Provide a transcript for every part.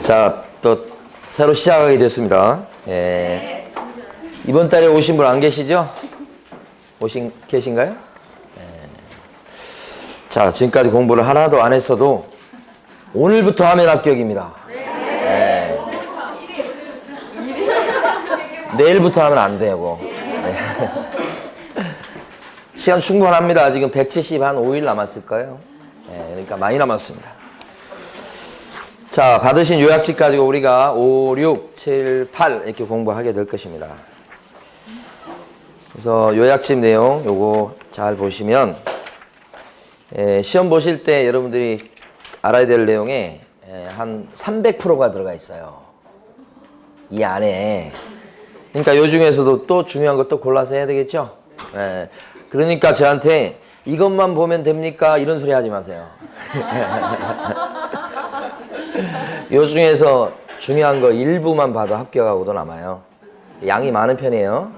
자, 또 새로 시작하게 됐습니다. 예. 이번 달에 오신 분 안 계시죠? 계신가요? 예. 자, 지금까지 공부를 하나도 안 했어도 오늘부터 하면 합격입니다. 예. 내일부터 하면 안 되고. 예. 시간 충분합니다. 지금 175일 남았을 거예요. 예, 그러니까 많이 남았습니다. 자, 받으신 요약집 가지고 우리가 5, 6, 7, 8 이렇게 공부하게 될 것입니다. 그래서 요약집 내용 요거 잘 보시면 시험 보실 때 여러분들이 알아야 될 내용에 한 300%가 들어가 있어요. 이 안에. 그러니까 요 중에서도 또 중요한 것도 골라서 해야 되겠죠? 그러니까 저한테 이것만 보면 됩니까? 이런 소리 하지 마세요. 요 중에서 중요한 거 일부만 봐도 합격하고도 남아요. 양이 많은 편이에요.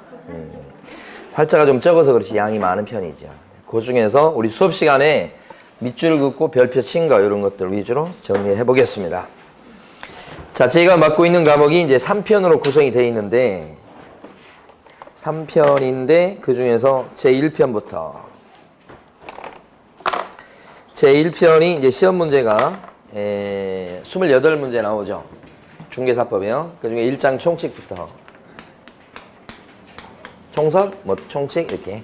활자가 좀 적어서 그렇지 양이 많은 편이죠. 그 중에서 우리 수업 시간에 밑줄 긋고 별표 친 거 이런 것들 위주로 정리해 보겠습니다. 자, 제가 맡고 있는 과목이 이제 3편으로 구성이 되어 있는데 3편인데 그 중에서 제1편부터 제1편이 이제 시험 문제가 28문제 나오죠. 중개사법이요. 그 중에 1장 총칙부터 총설, 총칙 이렇게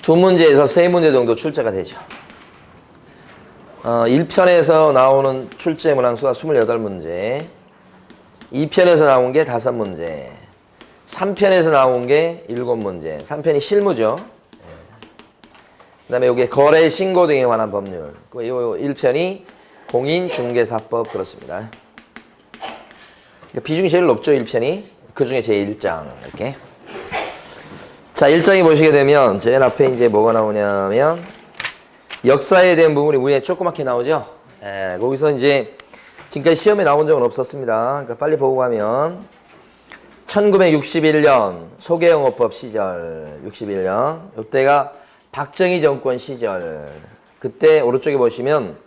2문제에서 3문제 정도 출제가 되죠. 1편에서 나오는 출제 문항수가 28문제, 2편에서 나온 게 5문제, 3편에서 나온 게 7문제. 3편이 실무죠. 그 다음에 여기 거래 신고 등에 관한 법률. 그 1편이 공인중개사법 그렇습니다. 비중이 제일 높죠, 1편이. 그 중에 제1장 이렇게. 자, 1장에 보시게 되면 제일 앞에 이제 뭐가 나오냐면 역사에 대한 부분이 문에 조그맣게 나오죠. 거기서 이제 지금까지 시험에 나온 적은 없었습니다. 그러니까 빨리 보고 가면 1961년 소개영업법 시절 61년 이때가 박정희 정권 시절. 그때 오른쪽에 보시면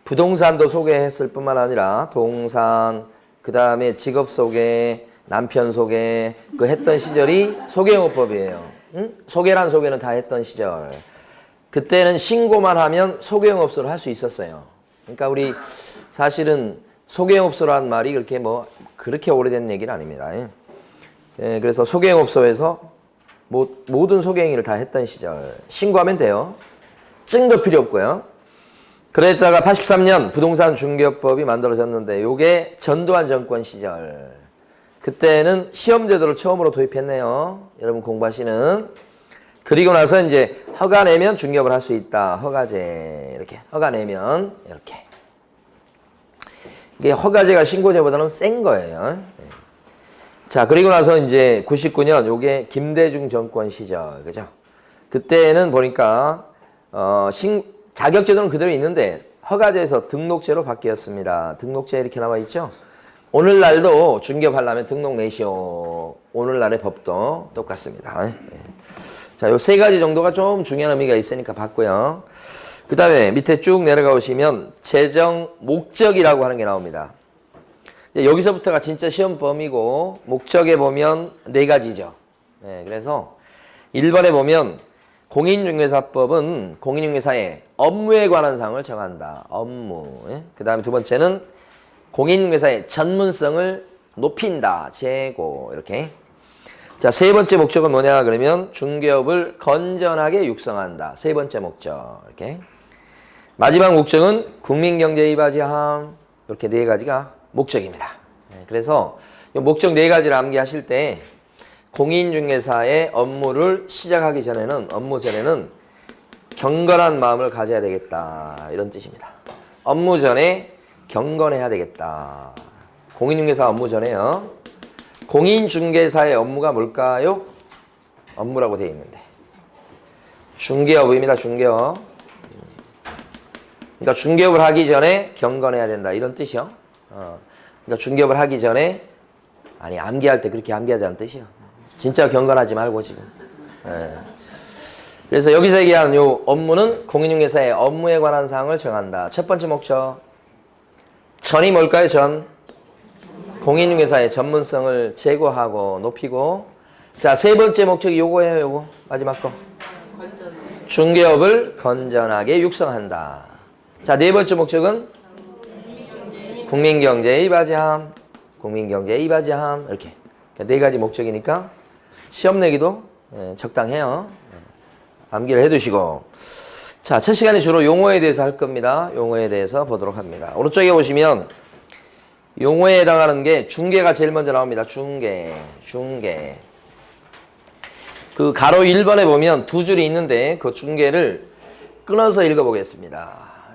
부동산도 소개했을 뿐만 아니라 동산, 그 다음에 직업 소개, 남편 소개 그 했던 시절이 소개영업법이에요. 응? 소개란 소개는 다 했던 시절. 그때는 신고만 하면 소개영업소를 할 수 있었어요. 그러니까 우리 사실은 소개영업소라는 말이 그렇게 오래된 얘기는 아닙니다. 그래서 소개영업소에서 모든 소개행위를 다 했던 시절. 신고하면 돼요. 증거 필요 없고요. 그랬다가 83년 부동산 중개업법이 만들어졌는데 요게 전두환 정권 시절. 그때는 시험 제도를 처음으로 도입했네요. 여러분 공부하시는. 그리고 나서 이제 허가 내면 중개업을 할 수 있다. 허가제. 이렇게. 허가 내면 이렇게. 이게 허가제가 신고제보다는 센 거예요. 자, 그리고 나서 이제 99년 요게 김대중 정권 시절. 그죠? 그때는 보니까 자격제도는 그대로 있는데 허가제에서 등록제로 바뀌었습니다. 등록제 이렇게 나와 있죠? 오늘날도 중개업하려면 등록 내시오. 오늘날의 법도 똑같습니다. 자, 요 3가지 정도가 좀 중요한 의미가 있으니까 봤고요. 그 다음에 밑에 쭉 내려가 보시면 재정 목적이라고 하는 게 나옵니다. 여기서부터가 진짜 시험 범위고 목적에 보면 4가지죠. 그래서 1번에 보면 공인중개사법은 공인중개사의 업무에 관한 사항을 정한다. 업무. 그 다음에 2번째는 공인중개사의 전문성을 높인다. 재고. 이렇게. 자, 3번째 목적은 뭐냐 그러면 중개업을 건전하게 육성한다. 3번째 목적. 이렇게. 마지막 목적은 국민경제에 이바지함. 이렇게 4가지가 목적입니다. 그래서 이 목적 4가지를 암기하실 때 공인중개사의 업무를 시작하기 전에는 업무 전에는 경건한 마음을 가져야 되겠다. 이런 뜻입니다. 업무 전에 경건해야 되겠다. 공인중개사 업무 전에요. 공인중개사의 업무가 뭘까요? 업무라고 되어 있는데 중개업입니다. 중개업. 그러니까 중개업을 하기 전에 경건해야 된다. 이런 뜻이요. 그러니까 중개업을 하기 전에 암기할 때 그렇게 암기하자는 뜻이요. 진짜 경건하지 말고 지금. 그래서 여기서 얘기한 요 업무는 공인중개사의 업무에 관한 사항을 정한다. 첫 번째 목적. 전이 뭘까요? 전. 공인중개사의 전문성을 제고하고 높이고. 자, 세 번째 목적이 요거예요, 요거. 마지막 거. 중개업을 건전하게 육성한다. 자, 네 번째 목적은 국민경제의 이바지함. 국민경제의 이바지함. 이렇게. 네 가지 목적이니까 시험 내기도 적당해요. 암기를 해두시고. 자, 첫 시간에 주로 용어에 대해서 할 겁니다. 용어에 대해서 보도록 합니다. 오른쪽에 보시면 용어에 해당하는 게 중개가 제일 먼저 나옵니다. 중개. 그 가로 1번에 보면 두 줄이 있는데 그 중개를 끊어서 읽어보겠습니다.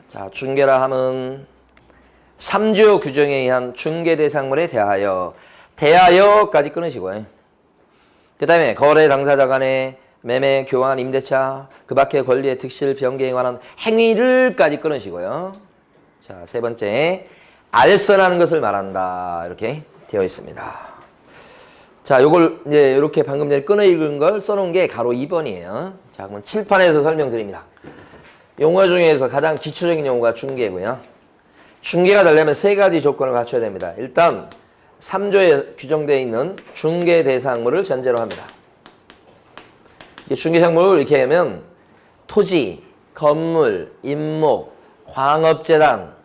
자, 중개라 함은 3조 규정에 의한 중개 대상물에 대하여까지 끊으시고요. 그 다음에 거래 당사자 간의 매매, 교환, 임대차, 그 밖의 권리의 득실, 변경에 관한 행위를까지 끊으시고요. 자, 세 번째, 알선하는 것을 말한다. 이렇게 되어 있습니다. 자, 요걸 이제 이렇게 방금 전에 끊어 읽은 걸 써놓은 게 가로 2번이에요. 자, 그럼 칠판에서 설명드립니다. 용어 중에서 가장 기초적인 용어가 중개고요. 중개가 되려면 세 가지 조건을 갖춰야 됩니다. 일단 3조에 규정되어 있는 중개 대상물을 전제로 합니다. 중개 대상물을 이렇게 하면 토지, 건물, 임목, 광업재단,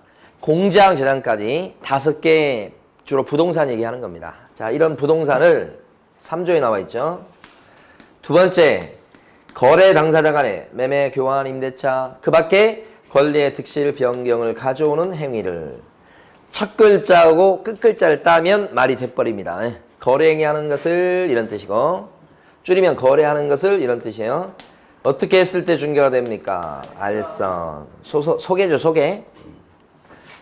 공장재단까지 5개 주로 부동산 얘기하는 겁니다. 자, 이런 부동산을 3조에 나와 있죠. 두 번째, 거래 당사자 간의 매매, 교환, 임대차, 그 밖에 권리의 득실, 변경을 가져오는 행위를 첫 글자하고 끝 글자를 따면 말이 돼버립니다. 거래 행위하는 것을 이런 뜻이고 줄이면 거래하는 것을 이런 뜻이에요. 어떻게 했을 때 중개가 됩니까? 알선. 소개죠, 소개.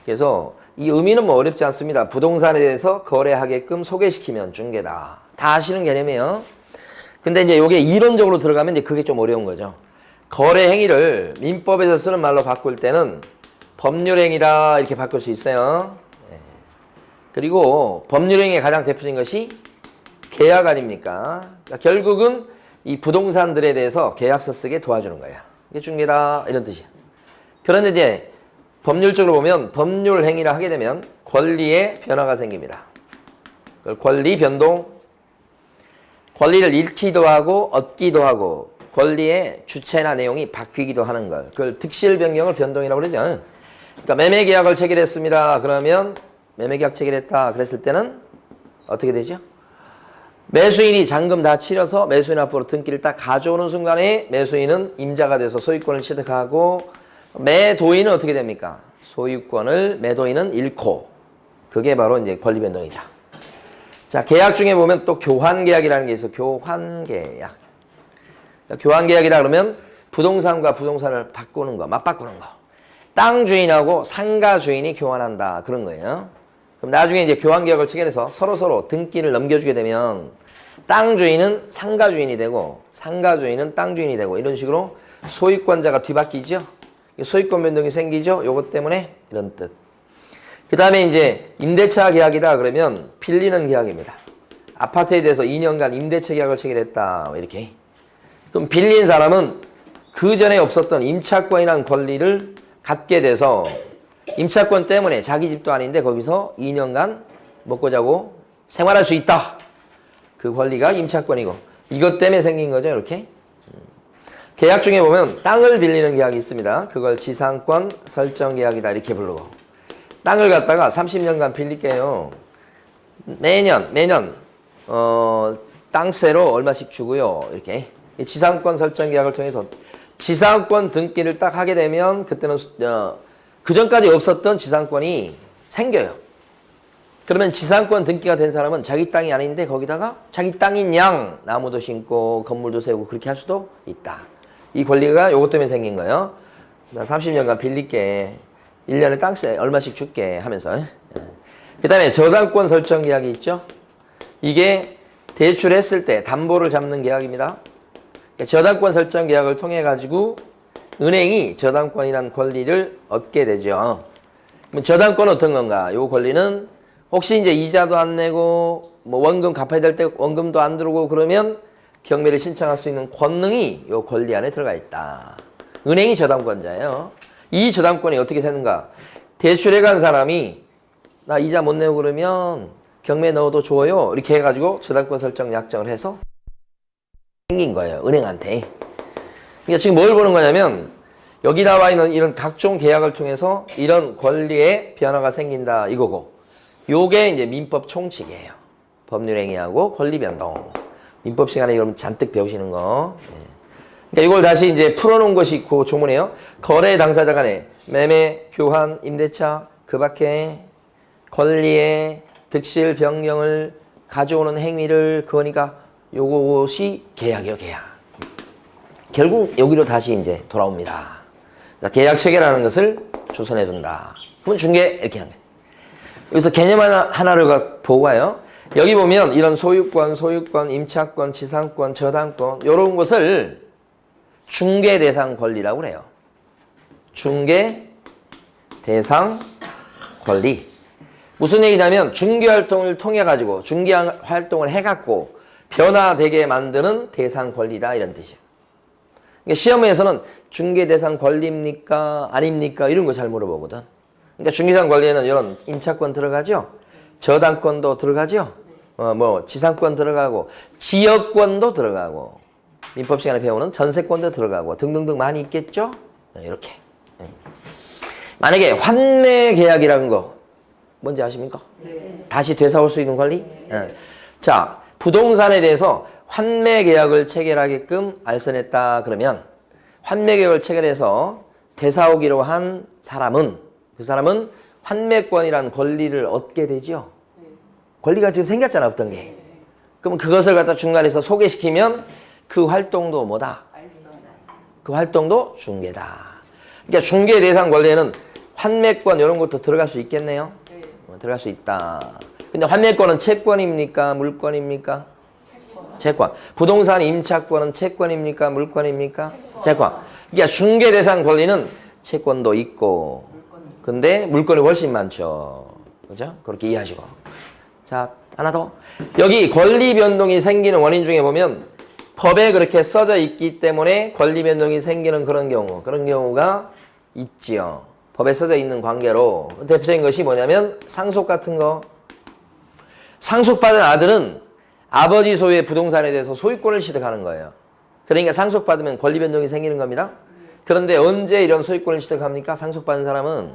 그래서 이 의미는 뭐 어렵지 않습니다. 부동산에 대해서 거래하게끔 소개시키면 중개다. 다 아시는 개념이에요. 근데 이제 이게 이론적으로 들어가면 이제 그게 좀 어려운 거죠. 거래 행위를 민법에서 쓰는 말로 바꿀 때는 법률행위다 이렇게 바꿀 수 있어요. 그리고 법률행위의 가장 대표적인 것이 계약 아닙니까? 그러니까 결국은 이 부동산들에 대해서 계약서 쓰게 도와주는 거예요. 이게 중개다 이런 뜻이야. 그런데 이제 법률적으로 보면 법률 행위를 하게 되면 권리의 변화가 생깁니다. 권리 변동, 권리를 잃기도 하고 얻기도 하고 권리의 주체나 내용이 바뀌기도 하는 걸. 그걸 득실 변경을 변동이라고 그러죠. 그러니까 매매 계약을 체결했습니다. 그러면 매매 계약 체결했다 그랬을 때는 어떻게 되죠? 매수인이 잔금 다 치러서 매수인 앞으로 등기를 딱 가져오는 순간에 매수인은 임자가 돼서 소유권을 취득하고 매도인은 어떻게 됩니까? 소유권을 매도인은 잃고 그게 바로 이제 권리 변동이죠. 자, 계약 중에 보면 또 교환 계약이라는 게 있어. 교환 계약. 교환 계약이다 그러면 부동산과 부동산을 바꾸는 거, 맞바꾸는 거. 땅 주인하고 상가 주인이 교환한다 그런 거예요. 그럼 나중에 이제 교환 계약을 체결해서 서로 등기를 넘겨주게 되면 땅 주인은 상가 주인이 되고 상가 주인은 땅 주인이 되고 이런 식으로 소유권자가 뒤바뀌죠. 소유권 변동이 생기죠. 요것 때문에 이런 뜻. 그 다음에 이제 임대차 계약이다 그러면 빌리는 계약입니다. 아파트에 대해서 2년간 임대차 계약을 체결했다 이렇게. 그럼 빌린 사람은 그 전에 없었던 임차권이라는 권리를 갖게 돼서 임차권 때문에 자기 집도 아닌데 거기서 2년간 먹고 자고 생활할 수 있다. 그 권리가 임차권이고 이것 때문에 생긴 거죠. 이렇게. 계약 중에 보면 땅을 빌리는 계약이 있습니다. 그걸 지상권 설정 계약이다 이렇게 부르고 땅을 갖다가 30년간 빌릴게요. 매년 땅세로 얼마씩 주고요. 이렇게 지상권 설정 계약을 통해서 지상권 등기를 딱 하게 되면 그때는 그 전까지 없었던 지상권이 생겨요. 그러면 지상권 등기가 된 사람은 자기 땅이 아닌데 거기다가 자기 땅인 양 나무도 심고 건물도 세우고 그렇게 할 수도 있다. 이 권리가 요것 때문에 생긴 거예요. 나 30년간 빌릴게. 1년에 땅세 얼마씩 줄게 하면서. 그 다음에 저당권 설정 계약이 있죠. 이게 대출했을 때 담보를 잡는 계약입니다. 저당권 설정 계약을 통해 가지고 은행이 저당권이라는 권리를 얻게 되죠. 그럼 저당권은 어떤 건가? 요 권리는 혹시 이제 이자도 안 내고 뭐 원금 갚아야 될 때 원금도 안 들어오고 그러면 경매를 신청할 수 있는 권능이 요 권리 안에 들어가 있다. 은행이 저당권자예요. 이 저당권이 어떻게 되는가? 대출해 간 사람이 나 이자 못 내고 그러면 경매 넣어도 좋아요. 이렇게 해가지고 저당권 설정 약정을 해서 생긴 거예요. 은행한테. 그러니까 지금 뭘 보는 거냐면 여기 나와 있는 이런 각종 계약을 통해서 이런 권리의 변화가 생긴다 이거고, 요게 이제 민법 총칙이에요. 법률행위하고 권리변동. 민법 시간에 여러분 잔뜩 배우시는 거. 그러니까 이걸 다시 이제 풀어놓은 것이 있고 조문이에요. 거래 당사자 간에 매매, 교환, 임대차, 그 밖에 권리의 득실 변경을 가져오는 행위를, 그거니까 요것이 계약이요, 계약. 결국 여기로 다시 이제 돌아옵니다. 자, 계약 체계라는 것을 조선해 둔다. 그러면 중개 이렇게 하는 거예요. 여기서 개념 하나를 보고 가요. 여기 보면 이런 소유권, 임차권, 지상권, 저당권 이런 것을 중개 대상 권리라고 그래요. 중개 대상 권리. 무슨 얘기냐면 중개 활동을 통해 가지고 중개 활동을 해갖고 변화되게 만드는 대상 권리다 이런 뜻이에요. 그러니까 시험에서는 중개 대상 권리입니까 아닙니까 이런 거 잘 물어보거든. 그러니까 중개 대상 권리에는 이런 임차권 들어가죠, 저당권도 들어가죠, 뭐 지상권 들어가고 지역권도 들어가고 민법 시간에 배우는 전세권도 들어가고 등등등 많이 있겠죠. 이렇게. 만약에 환매 계약이라는 거 뭔지 아십니까? 네. 다시 되사올 수 있는 권리? 네. 자, 부동산에 대해서 환매 계약을 체결하게끔 알선했다 그러면 환매 계약을 체결해서 되사오기로 한 사람은, 그 사람은 환매권이라는 권리를 얻게 되죠. 권리가 지금 생겼잖아, 어떤 게. 그럼 그것을 갖다 중간에서 소개시키면 그 활동도 뭐다? 그 활동도 중개다. 그러니까 중개 대상 권리에는 환매권 이런 것도 들어갈 수 있겠네요. 들어갈 수 있다. 근데 환매권은 채권입니까? 물권입니까? 채권. 부동산 임차권은 채권입니까? 물권입니까? 채권. 그러니까 중개 대상 권리는 채권도 있고, 근데 물건이 훨씬 많죠. 그죠? 그렇게 이해하시고. 자, 하나 더. 여기 권리 변동이 생기는 원인 중에 보면 법에 그렇게 써져 있기 때문에 권리 변동이 생기는 그런 경우가 있지요. 법에 써져 있는 관계로. 대표적인 것이 뭐냐면 상속 같은 거. 상속받은 아들은 아버지 소유의 부동산에 대해서 소유권을 취득하는 거예요. 그러니까 상속받으면 권리 변동이 생기는 겁니다. 그런데 언제 이런 소유권을 취득합니까? 상속받은 사람은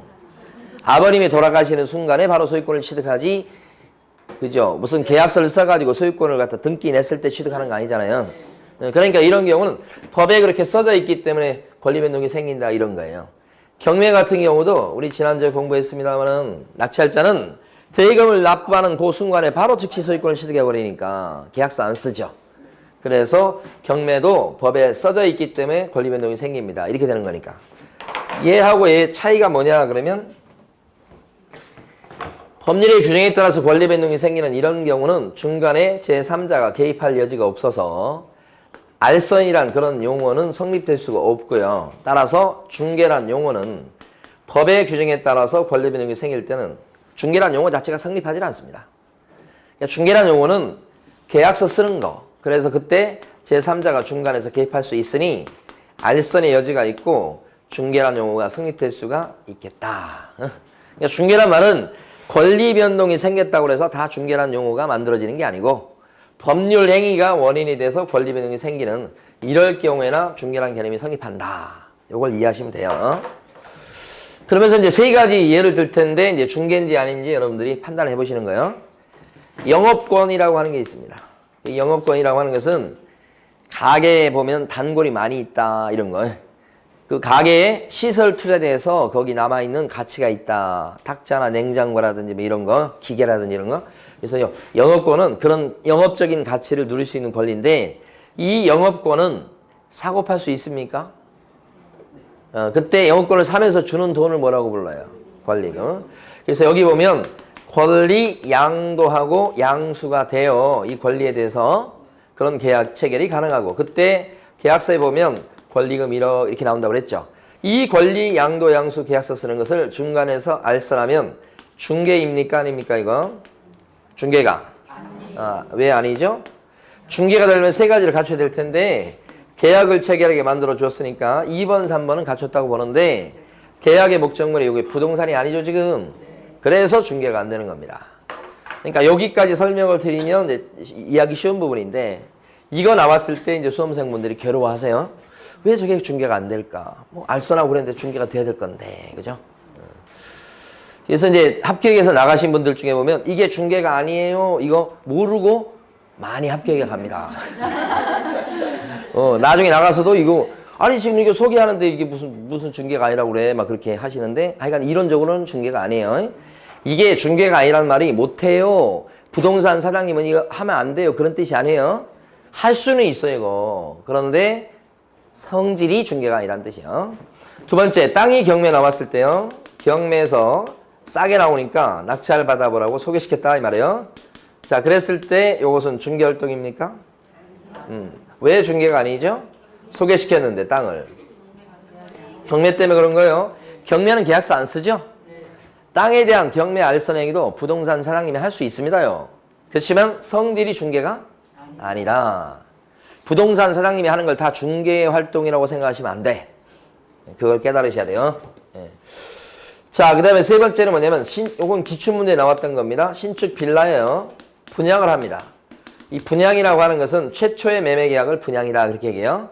아버님이 돌아가시는 순간에 바로 소유권을 취득하지, 그죠? 무슨 계약서를 써가지고 소유권을 갖다 등기 냈을 때 취득하는 거 아니잖아요. 그러니까 이런 경우는 법에 그렇게 써져 있기 때문에 권리 변동이 생긴다 이런 거예요. 경매 같은 경우도 우리 지난주에 공부했습니다만은 낙찰자는 대금을 납부하는 그 순간에 바로 즉시 소유권을 취득해버리니까 계약서 안 쓰죠. 그래서 경매도 법에 써져 있기 때문에 권리 변동이 생깁니다. 이렇게 되는 거니까. 얘하고 얘 차이가 뭐냐 그러면 법률의 규정에 따라서 권리 변동이 생기는 이런 경우는 중간에 제3자가 개입할 여지가 없어서 알선이란 그런 용어는 성립될 수가 없고요. 따라서 중개란 용어는 법의 규정에 따라서 권리 변동이 생길 때는 중개란 용어 자체가 성립하지 않습니다. 그러니까 중개란 용어는 계약서 쓰는 거. 그래서 그때 제3자가 중간에서 개입할 수 있으니 알선의 여지가 있고 중개란 용어가 성립될 수가 있겠다. 그러니까 중개란 말은 권리 변동이 생겼다고 해서 다 중개란 용어가 만들어지는 게 아니고 법률 행위가 원인이 돼서 권리 변동이 생기는 이럴 경우에나 중개란 개념이 성립한다. 이걸 이해하시면 돼요. 그러면서 이제 세 가지 예를 들 텐데 이제 중개인지 아닌지 여러분들이 판단을 해보시는 거예요. 영업권이라고 하는 게 있습니다. 이 영업권이라고 하는 것은 가게에 보면 단골이 많이 있다 이런 거. 그 가게에 시설 투자돼서 거기 남아있는 가치가 있다. 탁자나 냉장고라든지 뭐 이런 거, 기계라든지 이런 거. 그래서 영업권은 그런 영업적인 가치를 누릴 수 있는 권리인데 이 영업권은 사고 팔 수 있습니까? 그때 영업권을 사면서 주는 돈을 뭐라고 불러요? 권리. 그래서 여기 보면 권리 양도하고 양수가 되어 이 권리에 대해서 그런 계약 체결이 가능하고 그때 계약서에 보면 권리금 이렇게 나온다고 그랬죠. 이 권리 양도 양수 계약서 쓰는 것을 중간에서 알선하면 중개입니까 아닙니까 이거? 중개가. 왜 아니죠? 중개가 되려면 세 가지를 갖춰야 될 텐데 계약을 체결하게 만들어 주었으니까 2번, 3번은 갖췄다고 보는데 계약의 목적물이 이게 부동산이 아니죠 지금. 그래서 중개가 안 되는 겁니다. 그러니까 여기까지 설명을 드리면 이제 이해하기 쉬운 부분인데 이거 나왔을 때 이제 수험생분들이 괴로워하세요. 왜 저게 중개가 안 될까? 뭐 알선하고 그랬는데 중개가 돼야 될 건데, 그죠? 그래서 이제 합격해서 나가신 분들 중에 보면 이게 중개가 아니에요. 이거 모르고 많이 합격해 갑니다. 나중에 나가서도 이거 아니 지금 이거 소개하는데 이게 무슨 중개가 아니라고 그래 막 그렇게 하시는데 하여간 이론적으로는 중개가 아니에요. 이게 중개가 아니란 말이 못해요. 부동산 사장님은 이거 하면 안 돼요. 그런 뜻이 아니에요. 할 수는 있어요 이거. 그런데 성질이 중개가 아니란 뜻이요. 두 번째, 땅이 경매 나왔을 때요. 경매에서 싸게 나오니까 낙찰 받아보라고 소개시켰다 이 말이에요. 자, 그랬을 때 이것은 중개 활동입니까? 왜 중개가 아니죠? 소개시켰는데 땅을. 경매 때문에 그런 거예요. 경매는 계약서 안 쓰죠? 땅에 대한 경매 알선 행위도 부동산 사장님이 할 수 있습니다요. 그렇지만 성질이 중개가 아니라 부동산 사장님이 하는 걸 다 중개 활동이라고 생각하시면 안 돼. 그걸 깨달으셔야 돼요. 예. 자, 그 다음에 세 번째는 뭐냐면 요건 기출문제에 나왔던 겁니다. 신축 빌라예요. 분양을 합니다. 이 분양이라고 하는 것은 최초의 매매 계약을 분양이라 그렇게 얘기해요.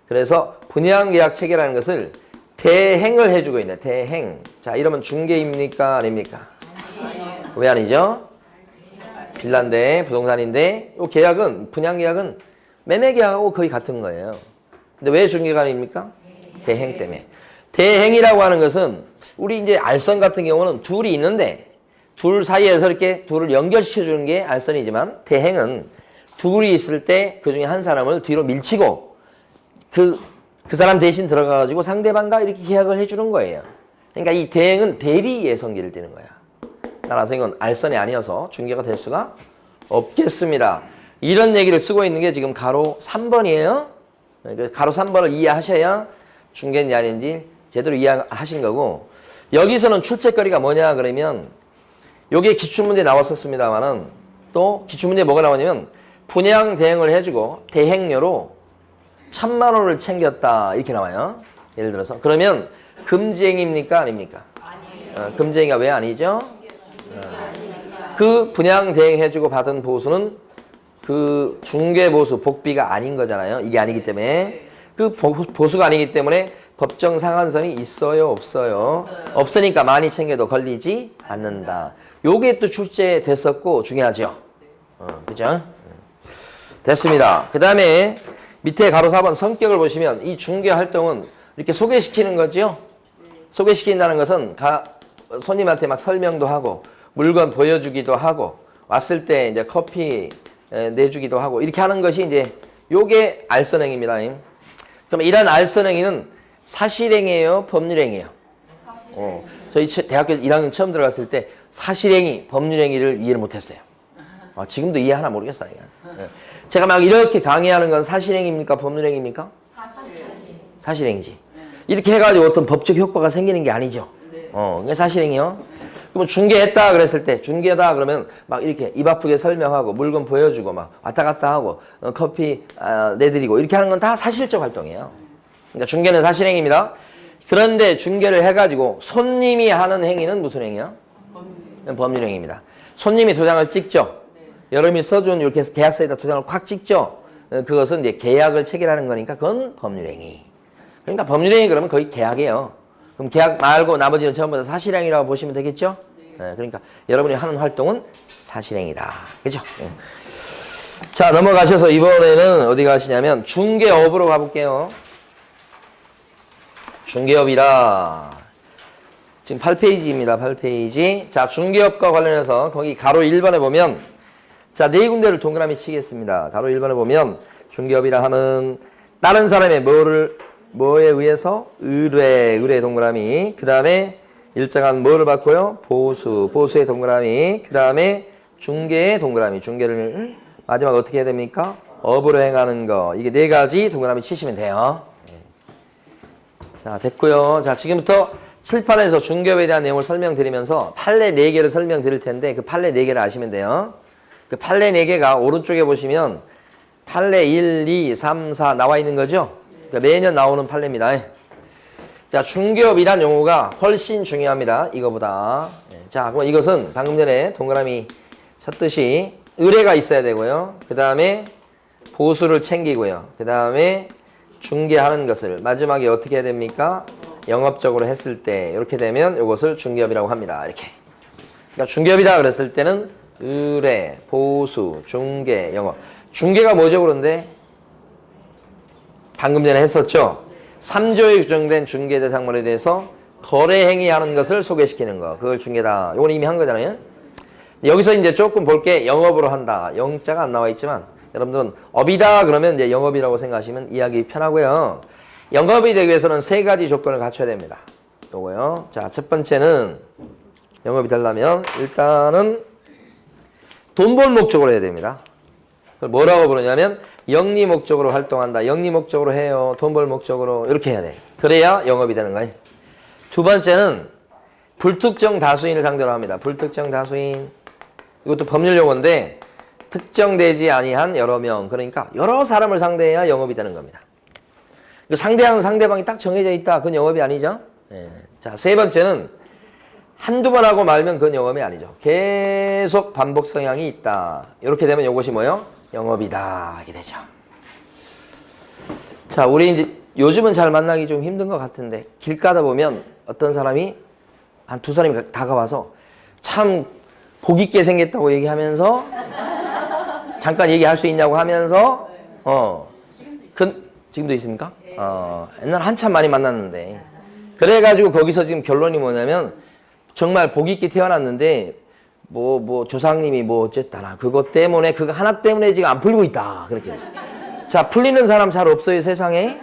그래서 분양 계약 체결하는 것을 대행을 해주고 있네. 대행. 자, 이러면 중개입니까? 아닙니까? 아니에요. 왜 아니죠? 빌라인데 부동산인데 이 계약은 분양 계약은 매매 계약하고 거의 같은 거예요. 근데 왜 중개가 아닙니까? 대행 때문에. 대행이라고 하는 것은 우리 이제 알선 같은 경우는 둘이 있는데 둘 사이에서 이렇게 둘을 연결시켜 주는 게 알선이지만 대행은 둘이 있을 때 그 중에 한 사람을 뒤로 밀치고 그 사람 대신 들어가가지고 상대방과 이렇게 계약을 해주는 거예요. 그러니까 이 대행은 대리의 성질을 띠는 거야. 따라서 이건 알선이 아니어서 중개가 될 수가 없겠습니다. 이런 얘기를 쓰고 있는 게 지금 가로 3번이에요. 가로 3번을 이해하셔야 중개인지 아닌지 제대로 이해하신 거고 여기서는 출제거리가 뭐냐 그러면 여기에 기출문제 나왔었습니다만은 또 기출문제 뭐가 나오냐면 분양 대행을 해주고 대행료로 1,000만 원을 챙겼다 이렇게 나와요. 예를 들어서 그러면 금지행위입니까 아닙니까? 아니에요. 금지행위가 왜 아니죠? 그 분양 대행해주고 받은 보수는 그 중개보수 복비가 아닌 거잖아요. 이게 아니기 때문에 그 보수가 아니기 때문에 법정 상한선이 있어요 없어요? 없으니까 많이 챙겨도 걸리지 않는다. 요게 또 출제됐었고 중요하죠. 그죠? 됐습니다. 그 다음에 밑에 가로 4번 성격을 보시면 이 중개 활동은 이렇게 소개시키는 거죠. 소개시킨다는 것은 손님한테 막 설명도 하고 물건 보여주기도 하고 왔을 때 이제 커피 내주기도 하고 이렇게 하는 것이 이제 요게 알선행위입니다. 그럼 이런 알선행위는 사실행위예요, 법률행위예요? 저희 대학교 1학년 처음 들어갔을 때 사실행위, 법률행위를 이해를 못했어요. 지금도 이해하나 모르겠어요. 제가 막 이렇게 강의하는 건 사실행위입니까, 법률행위입니까? 사실행위지. 이렇게 해가지고 어떤 법적 효과가 생기는 게 아니죠. 그게 사실행위요. 그럼 중개했다 그랬을 때 중개다 그러면 막 이렇게 입 아프게 설명하고 물건 보여주고 막 왔다 갔다 하고 커피 내드리고 이렇게 하는 건 다 사실적 활동이에요. 그러니까 중개는 사실행위입니다. 그런데 중개를 해가지고 손님이 하는 행위는 무슨 행위야? 법률행위입니다. 손님이 도장을 찍죠. 여러분이 써준 이렇게 계약서에다 도장을 콱 찍죠. 그것은 이제 계약을 체결하는 거니까 그건 법률행위. 그러니까 법률행위 그러면 거의 계약이에요. 그럼 계약 말고 나머지는 전부 다 사실행위라고 보시면 되겠죠? 네, 그러니까 여러분이 하는 활동은 사실행위다. 그죠? 네. 자, 넘어가셔서 이번에는 어디 가시냐면 중개업으로 가볼게요. 중개업이라 지금 8페이지입니다. 8페이지. 자, 중개업과 관련해서 거기 가로 1번에 보면 자, 네 군데를 동그라미 치겠습니다. 가로 1번에 보면 중개업이라 하면 다른 사람의 뭐에 의해서 의뢰 동그라미. 그 다음에 일정한 뭐를 받고요? 보수의 동그라미. 그 다음에 중개의 동그라미. 중개를 마지막 어떻게 해야 됩니까? 업으로 행하는 거. 이게 네 가지 동그라미 치시면 돼요. 자, 됐고요. 자, 지금부터 칠판에서 중개업에 대한 내용을 설명드리면서 판례 4개를 설명드릴 텐데 그 판례 4개를 아시면 돼요. 그 판례 4개가 오른쪽에 보시면 판례 1, 2, 3, 4 나와 있는 거죠? 그러니까 매년 나오는 판례입니다. 자, 중개업이란 용어가 훨씬 중요합니다. 이거보다. 자, 그럼 이것은 방금 전에 동그라미 쳤듯이 의뢰가 있어야 되고요. 그 다음에 보수를 챙기고요. 그 다음에 중개하는 것을 마지막에 어떻게 해야 됩니까? 영업적으로 했을 때 이렇게 되면 이것을 중개업이라고 합니다. 이렇게. 그러니까 중개업이다 그랬을 때는 의뢰, 보수, 중개, 영업. 중개가 뭐죠 그런데? 방금 전에 했었죠? 3조에 규정된 중개 대상물에 대해서 거래 행위하는 것을 소개시키는 거. 그걸 중개다. 이건 이미 한 거잖아요. 여기서 이제 조금 볼 게 영업으로 한다. 영자가 안 나와 있지만 여러분들은 업이다 그러면 이제 영업이라고 생각하시면 이해하기 편하고요. 영업이 되기 위해서는 세 가지 조건을 갖춰야 됩니다. 요거요. 자, 첫 번째는 영업이 되려면 일단은 돈 벌 목적으로 해야 됩니다. 그걸 뭐라고 부르냐면 영리 목적으로 활동한다. 영리 목적으로 해요. 돈 벌 목적으로 이렇게 해야 돼. 그래야 영업이 되는 거예요. 두 번째는 불특정 다수인을 상대로 합니다. 불특정 다수인. 이것도 법률 용어인데 특정되지 아니한 여러 명. 그러니까 여러 사람을 상대해야 영업이 되는 겁니다. 상대하는 상대방이 딱 정해져 있다. 그건 영업이 아니죠. 예. 자, 세 번째는 한두 번 하고 말면 그건 영업이 아니죠. 계속 반복 성향이 있다. 이렇게 되면 이것이 뭐예요? 영업이다. 이게 되죠. 자, 우리 이제 요즘은 잘 만나기 좀 힘든 것 같은데 길 가다 보면 어떤 사람이 한 두 사람이 다가와서 참 복 있게 생겼다고 얘기하면서 잠깐 얘기할 수 있냐고 하면서 지금도 있습니까? 옛날 한참 많이 만났는데 그래가지고 거기서 지금 결론이 뭐냐면 정말 복 있게 태어났는데 뭐 조상님이 뭐 어쨌다나 그것 때문에 그거 하나 때문에 지금 안 풀리고 있다 그렇게. 자, 풀리는 사람 잘 없어요 세상에?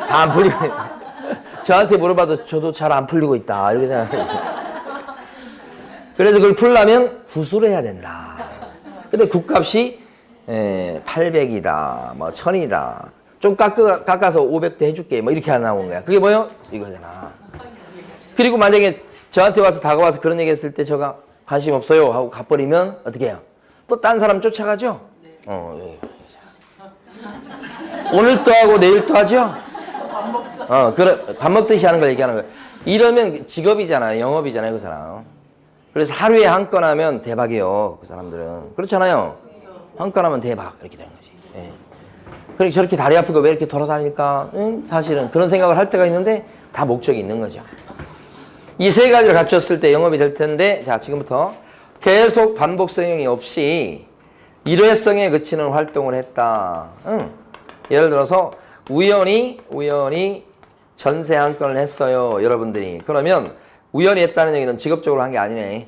다 안 풀리고 저한테 물어봐도 저도 잘 안 풀리고 있다 이렇게 생각해요. 그래서 그걸 풀려면 구수를 해야 된다. 근데 굿값이 800이다 뭐 1000이다 좀 깎아서 500대 해줄게 뭐 이렇게 나오는 거야. 그게 뭐예요? 이거잖아. 그리고 만약에 저한테 와서 다가와서 그런 얘기 했을 때 제가 관심 없어요 하고 가버리면 어떻게 해요? 또 딴 사람 쫓아가죠? 오늘 또 하고 내일 또 하죠? 그래, 밥 먹듯이 하는 걸 얘기하는 거예요. 이러면 직업이잖아요. 영업이잖아요, 그 사람. 그래서 하루에 한 건 하면 대박이에요, 그 사람들은. 그렇잖아요. 한 건 하면 대박. 이렇게 되는 거지. 예. 그러니까 저렇게 다리 아프고 왜 이렇게 돌아다닐까? 사실은 그런 생각을 할 때가 있는데 다 목적이 있는 거죠. 이 세 가지를 갖췄을 때 영업이 될 텐데, 자, 지금부터 계속 반복 성형이 없이 일회성에 그치는 활동을 했다. 예를 들어서 우연히 전세 한 건을 했어요, 여러분들이. 그러면 우연히 했다는 얘기는 직업적으로 한 게 아니네.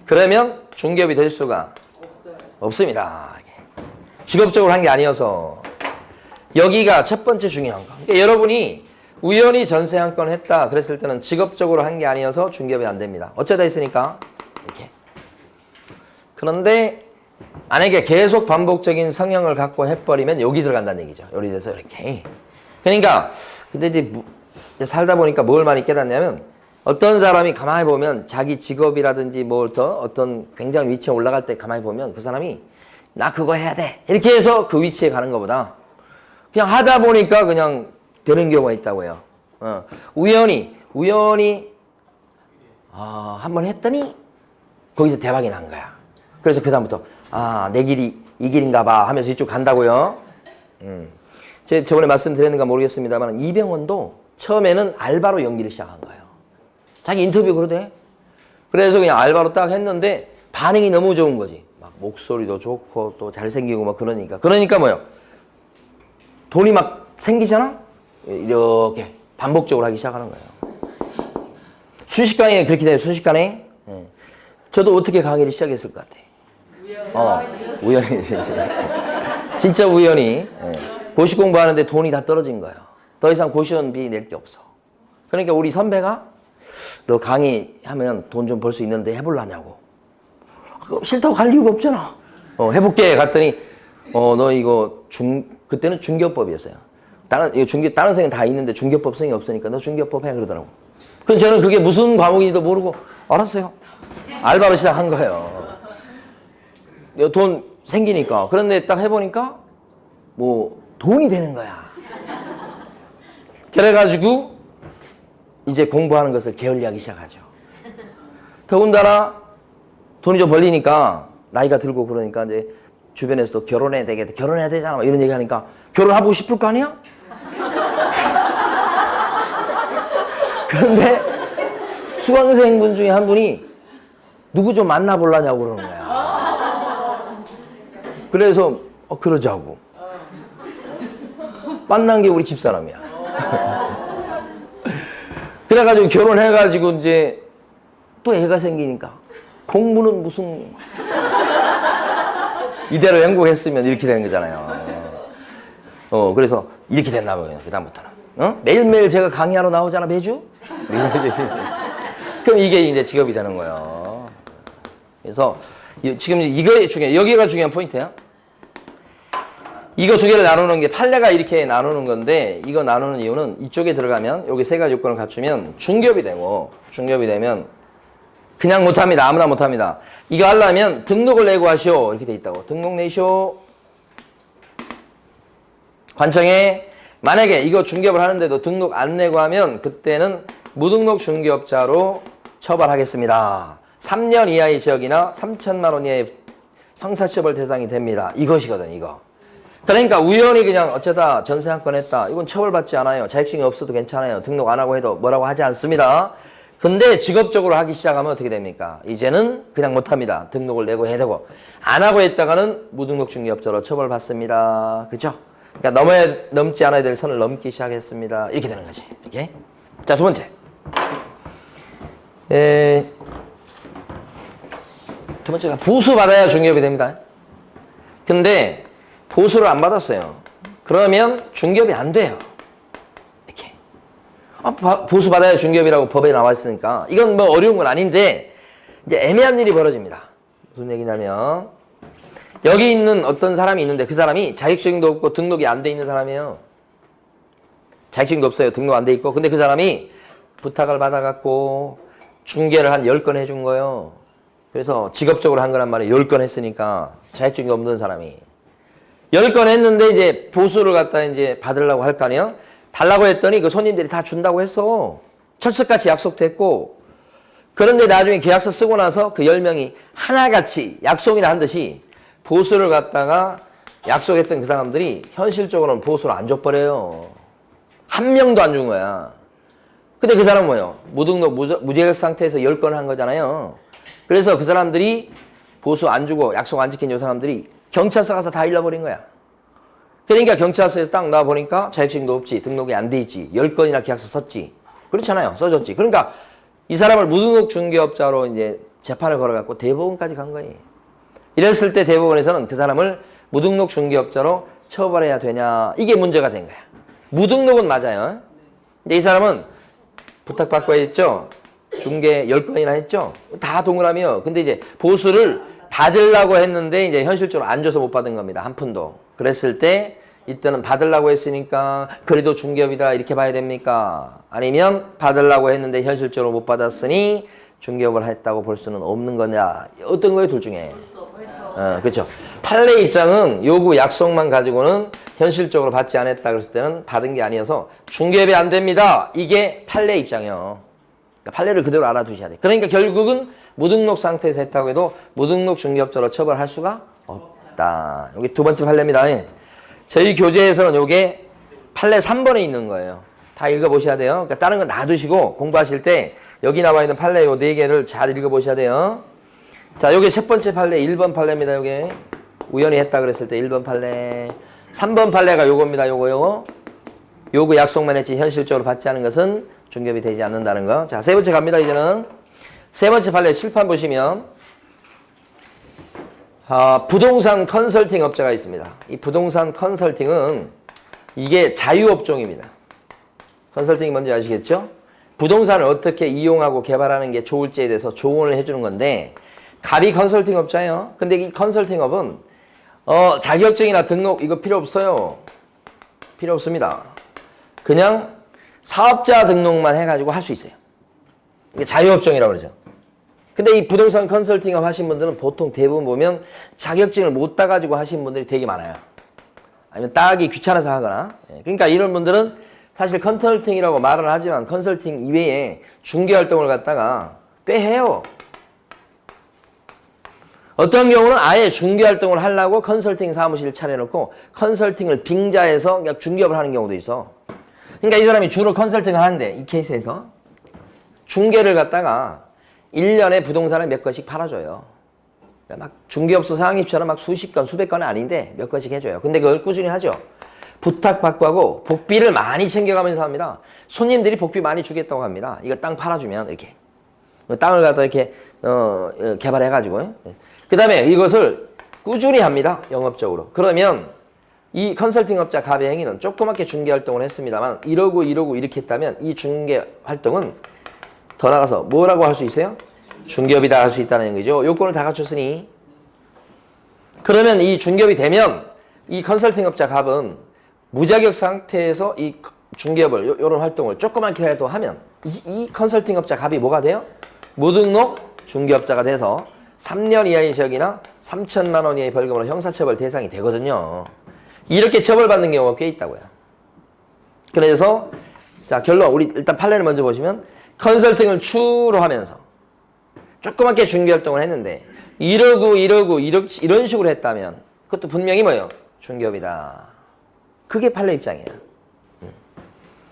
그러면 중개업이 될 수가 없습니다. 직업적으로 한 게 아니어서. 여기가 첫 번째 중요한 거. 그러니까 여러분이 우연히 전세 한 건 했다 그랬을 때는 직업적으로 한 게 아니어서 중개업이 안 됩니다. 어쩌다 있으니까 이렇게. 그런데 만약에 계속 반복적인 성향을 갖고 해버리면 여기 들어간다는 얘기죠. 요리 돼서 이렇게. 그러니까 근데 이제 살다 보니까 뭘 많이 깨닫냐면 어떤 사람이 가만히 보면 자기 직업이라든지 뭘 더 어떤 굉장히 위치에 올라갈 때 가만히 보면 그 사람이 나 그거 해야 돼 이렇게 해서 그 위치에 가는 것보다 그냥 하다 보니까 그냥 되는 경우가 있다고요. 우연히 한번 했더니 거기서 대박이 난 거야. 그래서 그 다음부터 내 길이 이 길인가 봐 하면서 이쪽 간다고요. 제가 저번에 말씀드렸는가 모르겠습니다만 이병헌도 처음에는 알바로 연기를 시작한 거예요. 자기 인터뷰 그러대. 그래서 그냥 알바로 딱 했는데 반응이 너무 좋은 거지. 막 목소리도 좋고 또 잘생기고 막 그러니까 뭐요? 돈이 막 생기잖아? 이렇게 반복적으로 하기 시작하는 거예요. 순식간에 그렇게 돼요. 순식간에. 저도 어떻게 강의를 시작했을 것 같아. 우연히. 진짜 우연히. 고시 공부하는데 돈이 다 떨어진 거예요. 더 이상 고시원비 낼 게 없어. 그러니까 우리 선배가 너 강의하면 돈 좀 벌 수 있는데 해볼라냐고. 싫다고 갈 이유가 없잖아. 해볼게. 갔더니 너 이거 그때는 중개업법이었어요. 다른 선생님 다 있는데 중개법 선생님이 없으니까 너 중개법 해 그러더라고. 그럼 저는 그게 무슨 과목인지도 모르고 알았어요. 알바로 시작한 거예요. 돈 생기니까. 그런데 딱 해보니까 뭐 돈이 되는 거야. 그래가지고 이제 공부하는 것을 게을리하기 시작하죠. 더군다나 돈이 좀 벌리니까 나이가 들고 그러니까 이제 주변에서도 결혼해야 되겠다, 결혼해야 되잖아, 이런 얘기 하니까 결혼하고 싶을 거 아니야? 그런데 수강생분 중에 한 분이 누구 좀 만나보려냐고 그러는 거야. 그래서 그러자고. 만난 게 우리 집사람이야. 그래가지고 결혼해가지고 이제 또 애가 생기니까 공부는 무슨 이대로 행복했으면 이렇게 되는 거잖아요. 그래서 이렇게 됐나 봐요. 그다음부터는. 매일매일 제가 강의하러 나오잖아, 매주? 그럼 이게 이제 직업이 되는 거예요. 그래서 지금 이거 중에, 여기가 중요한 포인트야. 이거 두 개를 나누는 게 판례가 이렇게 나누는 건데, 이거 나누는 이유는 이쪽에 들어가면 여기 세 가지 요건을 갖추면 중개업이 되고, 중개업이 되면 그냥 못합니다. 아무나 못합니다. 이거 하려면 등록을 내고 하시오. 이렇게 돼 있다고. 등록 내시오. 관청에 만약에 이거 중개업을 하는데도 등록 안 내고 하면 그때는 무등록 중개업자로 처벌하겠습니다. 3년 이하의 지역이나 3천만 원 이하의 형사처벌 대상이 됩니다. 이것이거든, 이거. 그러니까 우연히 그냥 어쩌다 전세 한 건 했다. 이건 처벌받지 않아요. 자격증이 없어도 괜찮아요. 등록 안 하고 해도 뭐라고 하지 않습니다. 근데 직업적으로 하기 시작하면 어떻게 됩니까? 이제는 그냥 못합니다. 등록을 내고 해야 되고. 안 하고 했다가는 무등록 중개업자로 처벌받습니다. 그렇죠? 그러니까 넘지 않아야 될 선을 넘기 시작했습니다. 이렇게 되는 거지. 이렇게. 자, 두 번째. 두 번째가 보수 받아야 중개업이 됩니다. 근데 보수를 안 받았어요. 그러면 중개업이 안 돼요. 이렇게. 보수 받아야 중개업이라고 법에 나와 있으니까 이건 뭐 어려운 건 아닌데 이제 애매한 일이 벌어집니다. 무슨 얘기냐면 여기 있는 어떤 사람이 있는데 그 사람이 자격증도 없고 등록이 안 돼 있는 사람이에요. 자격증도 없어요. 등록 안 돼 있고. 근데 그 사람이 부탁을 받아갖고 중개를 한 10건 해준 거예요. 그래서 직업적으로 한 거란 말이에요. 10건 했으니까 자격증이 없는 사람이. 10건 했는데 이제 보수를 갖다 이제 받으려고 할 거 아니에요? 달라고 했더니 그 손님들이 다 준다고 했어. 철석같이 약속됐고. 그런데 나중에 계약서 쓰고 나서 그 10명이 하나같이 약속이나 한 듯이 보수를 갖다가 약속했던 그 사람들이 현실적으로는 보수를 안 줘버려요. 한 명도 안 준 거야. 근데 그 사람은 뭐예요? 무등록, 무자격 상태에서 10건 한 거잖아요. 그래서 그 사람들이 보수 안 주고 약속 안 지킨 이 사람들이 경찰서 가서 다 잃어버린 거야. 그러니까 경찰서에서 딱 나와보니까 자격증도 없지, 등록이 안 돼 있지, 10건이나 계약서 썼지. 그렇잖아요. 써줬지. 그러니까 이 사람을 무등록 중개업자로 이제 재판을 걸어갖고 대법원까지 간 거예요. 이랬을 때 대법원에서는 그 사람을 무등록 중개업자로 처벌해야 되냐, 이게 문제가 된 거야. 무등록은 맞아요. 근데 이 사람은 부탁받고 했죠. 중개 10건이나 했죠. 다 동그라미요. 근데 이제 보수를 받으려고 했는데 이제 현실적으로 안 줘서 못 받은 겁니다. 한 푼도. 그랬을 때 이때는 받으려고 했으니까 그래도 중개업이다 이렇게 봐야 됩니까? 아니면 받으려고 했는데 현실적으로 못 받았으니 중개업을 했다고 볼 수는 없는 거냐? 어떤 거예요? 둘 중에. 그렇죠. 판례 입장은 요구 약속만 가지고는 현실적으로 받지 않았다 그랬을 때는 받은 게 아니어서 중개업이 안 됩니다. 이게 판례 입장이에요. 그러니까 판례를 그대로 알아두셔야 돼요. 그러니까 결국은 무등록 상태에서 했다고 해도 무등록 중개업자로 처벌할 수가 없다. 여기 두 번째 판례입니다. 저희 교재에서는 요게 판례 3번에 있는 거예요. 다 읽어보셔야 돼요. 그러니까 다른 건 놔두시고 공부하실 때 여기 나와 있는 판례 요 4개를 잘 읽어보셔야 돼요. 자, 요게 첫 번째 판례 1번 판례입니다. 요게 우연히 했다 그랬을 때 1번 판례. 3번 판례가 요겁니다. 요거 약속만 했지 현실적으로 받지 않은 것은 중개업이 되지 않는다는 거. 자, 세 번째 갑니다. 이제는 세 번째 판례 칠판 보시면 부동산 컨설팅 업자가 있습니다. 이 부동산 컨설팅은 이게 자유업종입니다. 컨설팅이 뭔지 아시겠죠? 부동산을 어떻게 이용하고 개발하는 게 좋을지에 대해서 조언을 해주는 건데 갑이 컨설팅 업자예요. 근데 이 컨설팅 업은 자격증이나 등록 이거 필요 없어요. 필요 없습니다. 그냥 사업자 등록만 해가지고 할 수 있어요. 이게 자유업종이라고 그러죠. 근데 이 부동산 컨설팅업 하신 분들은 보통 대부분 보면 자격증을 못 따가지고 하신 분들이 되게 많아요. 아니면 따기 귀찮아서 하거나. 그러니까 이런 분들은 사실 컨설팅이라고 말을 하지만 컨설팅 이외에 중개활동을 갖다가 꽤 해요. 어떤 경우는 아예 중개활동을 하려고 컨설팅 사무실을 차려놓고 컨설팅을 빙자해서 그냥 중개업을 하는 경우도 있어. 그러니까 이 사람이 주로 컨설팅을 하는데 이 케이스에서 중개를 갖다가 1년에 부동산을 몇 건씩 팔아줘요. 막 중개업소 상임처럼 막 수십 건, 수백 건은 아닌데 몇 건씩 해줘요. 근데 그걸 꾸준히 하죠. 부탁받고 하고 복비를 많이 챙겨가면서 합니다. 손님들이 복비 많이 주겠다고 합니다. 이거 땅 팔아주면 이렇게. 땅을 갖다 이렇게 개발해가지고. 그 다음에 이것을 꾸준히 합니다. 영업적으로. 그러면 이 컨설팅업자 갑의 행위는 조그맣게 중개활동을 했습니다만 이러고 이렇게 했다면 이 중개활동은 더 나가서 뭐라고 할 수 있어요? 중개업이다 할 수 있다는 얘기죠. 요건을 다 갖췄으니. 그러면 이 중개업이 되면 이 컨설팅업자 갑은 무자격 상태에서 이 중개업을 요런 활동을 조그맣게라도 하면 이 컨설팅업자 갑이 뭐가 돼요? 무등록 중개업자가 돼서 3년 이하의 징역이나 3천만 원 이하의 벌금으로 형사처벌 대상이 되거든요. 이렇게 처벌받는 경우가 꽤 있다고요. 그래서 자 결론 우리 일단 판례를 먼저 보시면 컨설팅을 추로 하면서 조그맣게 중개활동을 했는데 이런 식으로 했다면 그것도 분명히 뭐예요? 중개업이다. 그게 판례 입장이에요.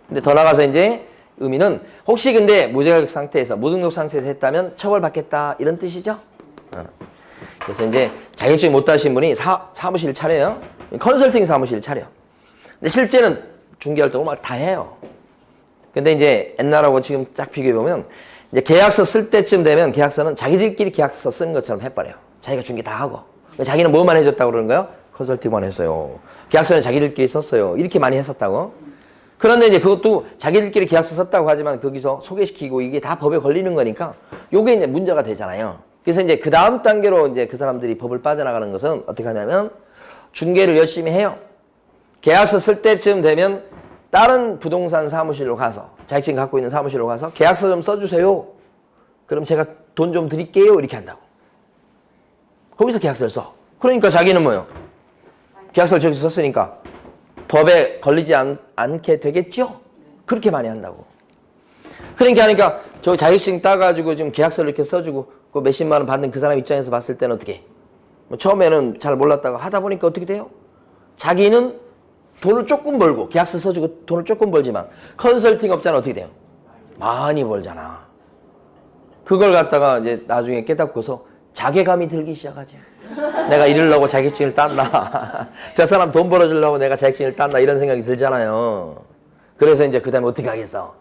근데 더 나가서 이제 의미는 혹시 근데 무자격 상태에서 무등록 상태에서 했다면 처벌받겠다 이런 뜻이죠. 그래서 이제 자격증 못 따신 분이 사무실을 차려요. 컨설팅 사무실을 차려. 근데 실제는 중개활동을 막 다 해요. 근데 이제 옛날하고 지금 딱 비교해보면 이제 계약서 쓸 때쯤 되면 계약서는 자기들끼리 계약서 쓴 것처럼 해버려요. 자기가 중개 다 하고. 자기는 뭐만 해줬다고 그러는 거예요? 컨설팅만 했어요. 계약서는 자기들끼리 썼어요. 이렇게 많이 했었다고. 그런데 이제 그것도 자기들끼리 계약서 썼다고 하지만 거기서 소개시키고 이게 다 법에 걸리는 거니까 요게 이제 문제가 되잖아요. 그래서 이제 그 다음 단계로 이제 그 사람들이 법을 빠져나가는 것은 어떻게 하냐면 중개를 열심히 해요. 계약서 쓸 때쯤 되면 다른 부동산 사무실로 가서 자격증 갖고 있는 사무실로 가서 계약서 좀 써주세요. 그럼 제가 돈 좀 드릴게요. 이렇게 한다고. 거기서 계약서를 써. 그러니까 자기는 뭐예요? 계약서를 저기서 썼으니까 법에 걸리지 않게 되겠죠? 그렇게 많이 한다고. 그러니까 하니까 저 자격증 따가지고 지금 계약서를 이렇게 써주고 그 몇십만 원 받는 그 사람 입장에서 봤을 때는 어떻게? 뭐 처음에는 잘 몰랐다가 하다 보니까 어떻게 돼요? 자기는 돈을 조금 벌고 계약서 써주고 돈을 조금 벌지만 컨설팅 업자는 어떻게 돼요? 많이 벌잖아. 그걸 갖다가 이제 나중에 깨닫고서 자괴감이 들기 시작하지. 내가 이러려고 자격증을 땄나. 저 사람 돈 벌어주려고 내가 자격증을 땄나 이런 생각이 들잖아요. 그래서 이제 그 다음에 어떻게 하겠어?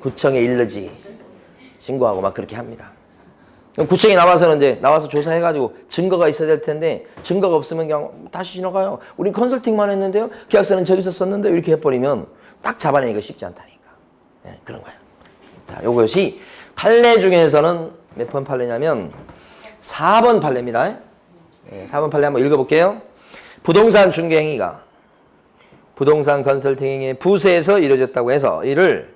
구청에 일르지. 신고하고 막 그렇게 합니다. 그럼 구청에 나와서는 이제 나와서 조사해가지고 증거가 있어야 될 텐데 증거가 없으면 그냥 다시 지나가요. 우린 컨설팅만 했는데요. 계약서는 저기서 썼는데 이렇게 해버리면 딱 잡아내기가 쉽지 않다니까. 네, 그런 거예요. 자, 요것이 판례 중에서는 몇 번 판례냐면 4번 판례입니다. 네, 4번 판례 한번 읽어볼게요. 부동산 중개 행위가 부동산 컨설팅 행위의 부수에서 이루어졌다고 해서 이를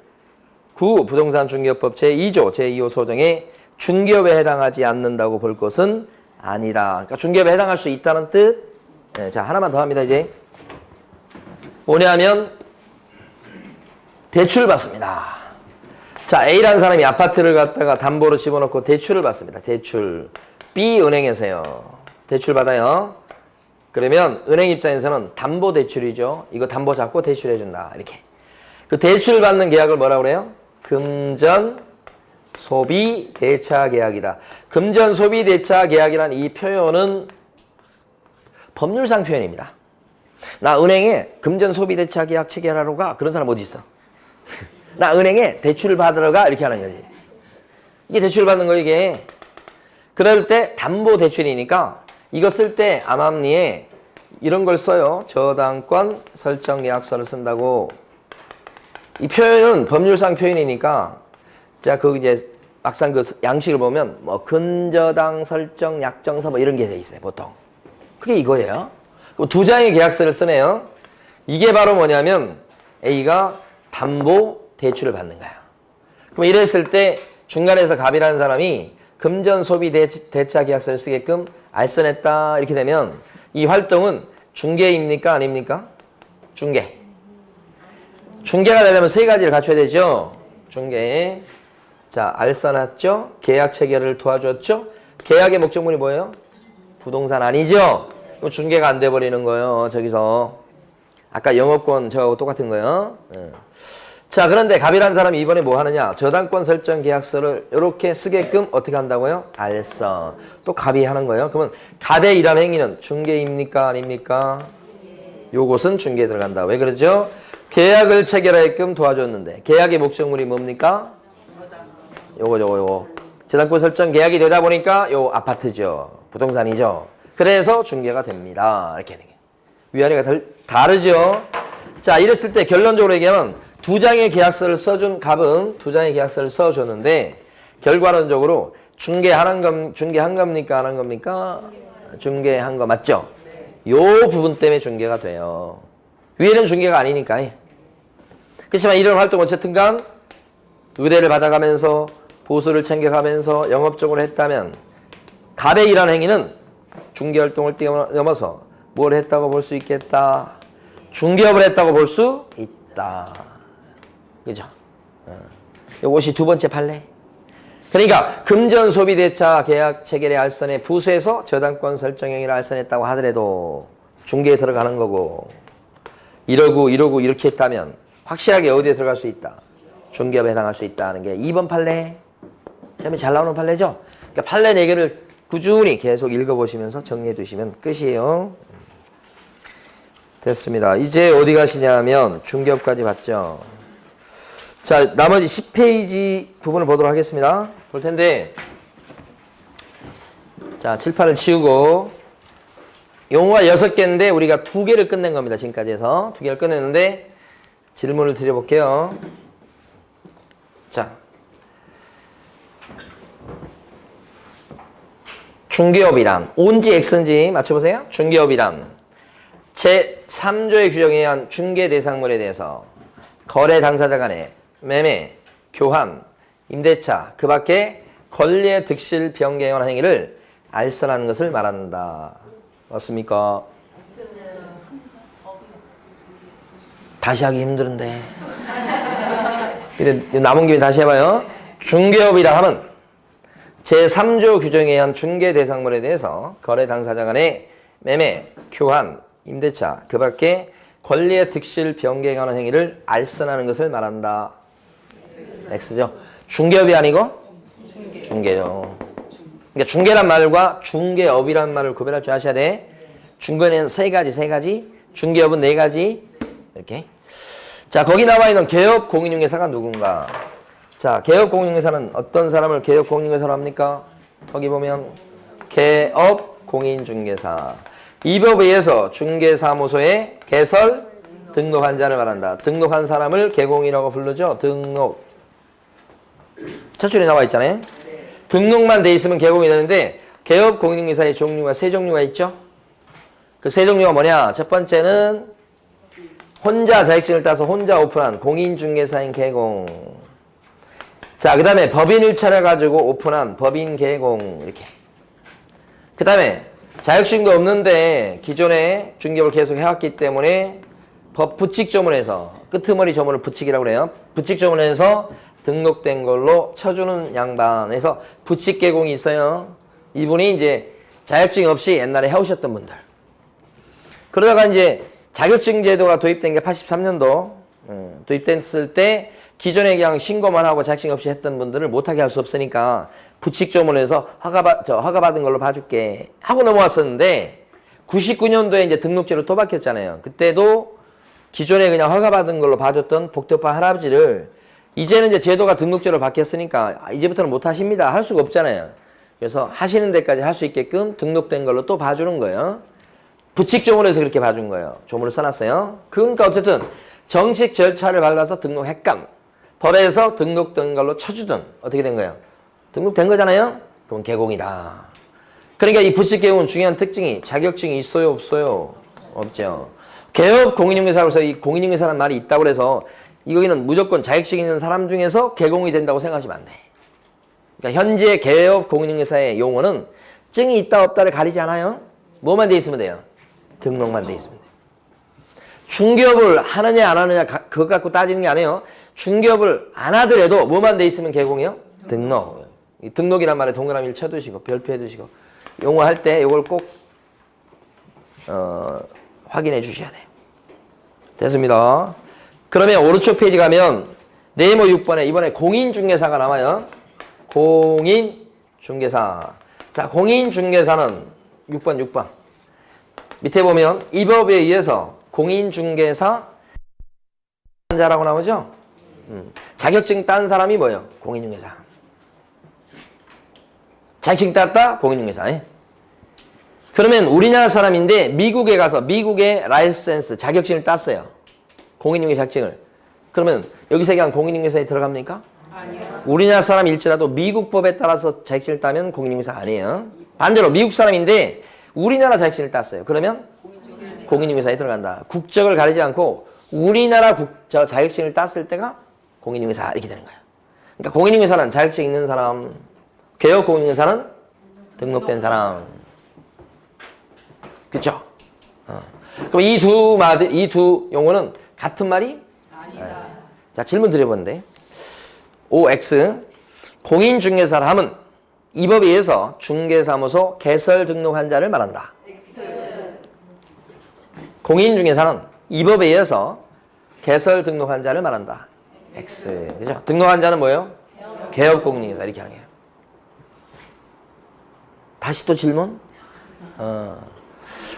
부동산 중개업법 제2조 제2호 소정의 중개업에 해당하지 않는다고 볼 것은 아니라. 그러니까 중개업에 해당할 수 있다는 뜻. 네, 자, 하나만 더 합니다, 이제. 뭐냐면, 대출 받습니다. 자, A라는 사람이 아파트를 갖다가 담보로 집어넣고 대출을 받습니다. 대출. B 은행에서요. 대출 받아요. 그러면 은행 입장에서는 담보 대출이죠. 이거 담보 잡고 대출해준다. 이렇게. 그 대출 받는 계약을 뭐라고 그래요? 금전 소비 대차 계약이다. 금전 소비 대차 계약이라는 이 표현은 법률상 표현입니다. 나 은행에 금전 소비 대차 계약 체결하러 가. 그런 사람 어디 있어? 나 은행에 대출을 받으러 가. 이렇게 하는 거지. 이게 대출 받는 거 이게. 그럴 때 담보 대출이니까 이거 쓸 때 암암리에 이런 걸 써요. 저당권 설정 계약서를 쓴다고. 이 표현은 법률상 표현이니까 자, 그 이제 막상 그 양식을 보면 뭐 근저당 설정 약정서 뭐 이런 게 돼 있어요, 보통. 그게 이거예요. 그럼 두 장의 계약서를 쓰네요. 이게 바로 뭐냐면 A가 담보 대출을 받는 거야. 그럼 이랬을 때 중간에서 갑이라는 사람이 금전 소비 대차 계약서를 쓰게끔 알선했다 이렇게 되면 이 활동은 중개입니까? 아닙니까? 중개. 중개가 되려면 세 가지를 갖춰야 되죠. 중개. 자, 알 써놨죠. 계약 체결을 도와줬죠. 계약의 목적물이 뭐예요? 부동산 아니죠. 그럼 중개가 안 돼버리는 거예요. 저기서. 아까 영업권 저하고 똑같은 거예요. 자, 그런데 갑이라는 사람이 이번에 뭐 하느냐? 저당권 설정 계약서를 이렇게 쓰게끔 어떻게 한다고요? 알선. 또 갑이 하는 거예요. 그러면 갑의 일한 행위는 중개입니까? 아닙니까? 요것은 중개에 들어간다. 왜 그러죠? 계약을 체결하게끔 도와줬는데 계약의 목적물이 뭡니까? 요거. 저당권 설정 계약이 되다 보니까 요 아파트죠. 부동산이죠. 그래서 중개가 됩니다. 이렇게 하는 게. 위아래가 다르죠? 자, 이랬을 때 결론적으로 얘기하면 두 장의 계약서를 써준 갑은 두 장의 계약서를 써줬는데 결과론적으로 중개한 겁니까? 안 한 겁니까? 중개한 거 맞죠? 요 부분 때문에 중개가 돼요. 위에는 중개가 아니니까. 그렇지만 이런 활동 어쨌든간 의뢰를 받아가면서 보수를 챙겨가면서 영업적으로 했다면 갑의 일한 행위는 중개활동을 뛰어넘어서 뭘 했다고 볼 수 있겠다? 중개업을 했다고 볼 수 있다. 그죠? 이것이 두 번째 판례. 그러니까 금전 소비 대차 계약 체결의 알선에 부수해서 저당권 설정 행위를 알선했다고 하더라도 중개에 들어가는 거고 이러고 이렇게 했다면 확실하게 어디에 들어갈 수 있다? 중개업에 해당할 수 있다는 게 2번 판례. 처음에 잘 나오는 판례죠? 그러니까 판례 4개를 꾸준히 계속 읽어보시면서 정리해 두시면 끝이에요. 됐습니다. 이제 어디 가시냐면 중개업까지 봤죠. 자, 나머지 10페이지 부분을 보도록 하겠습니다. 볼 텐데 자, 칠판을 치우고 용어가 6개인데 우리가 2개를 끝낸 겁니다. 지금까지 해서 2개를 끝냈는데 질문을 드려볼게요. 자, 중개업이란 온지 X인지 맞춰보세요. 중개업이란 제3조의 규정에 의한 중개 대상물에 대해서 거래 당사자 간의 매매, 교환, 임대차, 그 밖에 권리의 득실 변경에 관한 행위를 알선하는 것을 말한다. 맞습니까? 다시 하기 힘드는데. 근데 남은 김에 다시 해봐요. 중개업이라 하면 제3조 규정에 의한 중개 대상물에 대해서 거래 당사자 간의 매매, 교환, 임대차, 그 밖에 권리의 득실 변경에 관한 행위를 알선하는 것을 말한다. X죠. 중개업이 아니고 중개죠. 그러니까 중개란 말과 중개업이란 말을 구별할 줄 아셔야 돼. 중개는 세 가지. 중개업은 4가지. 이렇게. 자, 거기 나와 있는 개업 공인중개사가 누군가? 자, 개업 공인중개사는 어떤 사람을 개업 공인중개사로 합니까? 거기 보면 개업 공인중개사. 이 법에 의해서 중개사무소에 개설, 등록한 자를 말한다. 등록한 사람을 개공이라고 부르죠. 등록. 첫 줄에 나와 있잖아요. 등록만 돼 있으면 개공이 되는데 개업 공인중개사의 종류가 3종류가 있죠. 그 3종류가 뭐냐? 첫 번째는 혼자 자격증을 따서 혼자 오픈한 공인중개사인 개공. 자, 그 다음에 법인을 차려가지고 오픈한 법인 개공. 이렇게. 그 다음에 자격증도 없는데 기존에 중개업을 계속 해왔기 때문에 법 부칙조문에서 끄트머리 조문을 부칙이라고 그래요. 부칙조문에서 등록된 걸로 쳐주는 양반에서 부칙 개공이 있어요. 이분이 이제 자격증 없이 옛날에 해오셨던 분들. 그러다가 이제 자격증 제도가 도입된 게 83년도 도입됐을 때 기존에 그냥 신고만 하고 자격증 없이 했던 분들을 못하게 할 수 없으니까 부칙조문에서 허가받은 걸로 봐줄게 하고 넘어왔었는데 99년도에 이제 등록제로 또 바뀌었잖아요. 그때도 기존에 그냥 허가받은 걸로 봐줬던 복덕파 할아버지를 이제는 이제 제도가 등록제로 바뀌었으니까 이제부터는 못 하십니다. 할 수가 없잖아요. 그래서 하시는 데까지 할 수 있게끔 등록된 걸로 또 봐주는 거예요. 부칙조문에서 그렇게 봐준 거예요. 조문을 써놨어요. 그러니까 어쨌든 정식 절차를 밟아서 등록했건 법에서 등록된 걸로 쳐주든 어떻게 된 거예요? 등록된 거잖아요? 그럼 개공이다. 그러니까 이 부칙개공은 중요한 특징이 자격증이 있어요? 없어요? 없죠. 개업 공인중개사로서 이 공인중개사라는 말이 있다고 그래서 여기는 무조건 자격증 있는 사람 중에서 개공이 된다고 생각하시면 안 돼. 그러니까 현재 개업 공인중개사의 용어는 증이 있다 없다를 가리지 않아요. 뭐만 돼 있으면 돼요? 등록만 돼 있으면 돼요. 중개업을 하느냐 안 하느냐 그것 갖고 따지는 게 아니에요. 중개업을 안 하더라도 뭐만 돼 있으면 개공이요? 등록. 이 등록이란 말에 동그라미를 쳐두시고 별표해 두시고 용어 할 때 이걸 꼭 확인해 주셔야 돼요. 됐습니다. 그러면 오른쪽 페이지 가면 네모 6번에 이번에 공인중개사가 나와요. 공인중개사. 자, 공인중개사는 6번. 밑에 보면 이 법에 의해서 공인중개사 자라고 나오죠? 자격증 딴 사람이 뭐예요? 공인중개사. 자격증 땄다? 공인중개사. 그러면 우리나라 사람인데 미국에 가서 미국의 라이센스 자격증을 땄어요. 공인중개사 자격증을. 그러면 여기서 얘기한 공인중개사에 들어갑니까? 아니요. 우리나라 사람일지라도 미국 법에 따라서 자격증을 따면 공인중개사 아니에요. 반대로 미국 사람인데 우리나라 자격증을 땄어요. 그러면 공인중개사에 들어간다. 국적을 가리지 않고 우리나라 자격증을 땄을 때가 공인중개사 이렇게 되는 거예요. 그러니까 공인중개사는 자격증 있는 사람, 개업 공인중개사는 등록된 사람. 그렇죠? 그럼 이 두 용어는 같은 말이? 아니다. 자, 질문 드려보는데 OX 공인중개사를 하면 이 법에 의해서 중개사무소 개설 등록한 자를 말한다. X. 공인중개사는 이 법에 의해서 개설 등록한 자를 말한다. X. 그죠? 등록한 자는 뭐예요? 개업공인중개사 이렇게 하는 거예요. 다시 또 질문?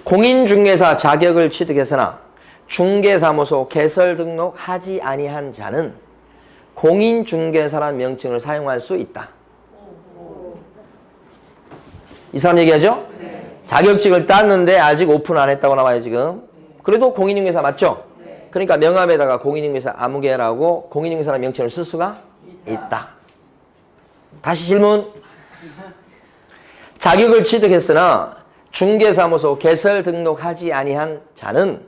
공인중개사 자격을 취득했으나 중개사무소 개설 등록하지 아니한 자는 공인중개사란 명칭을 사용할 수 있다. 이 사람 얘기하죠? 네. 자격증을 땄는데 아직 오픈 안 했다고 나와요 지금. 그래도 공인중개사 맞죠? 네. 그러니까 명함에다가 공인중개사 아무개라고 공인중개사란 명칭을 쓸 수가 있다. 다시 질문. 자격을 취득했으나 중개사무소 개설 등록하지 아니한 자는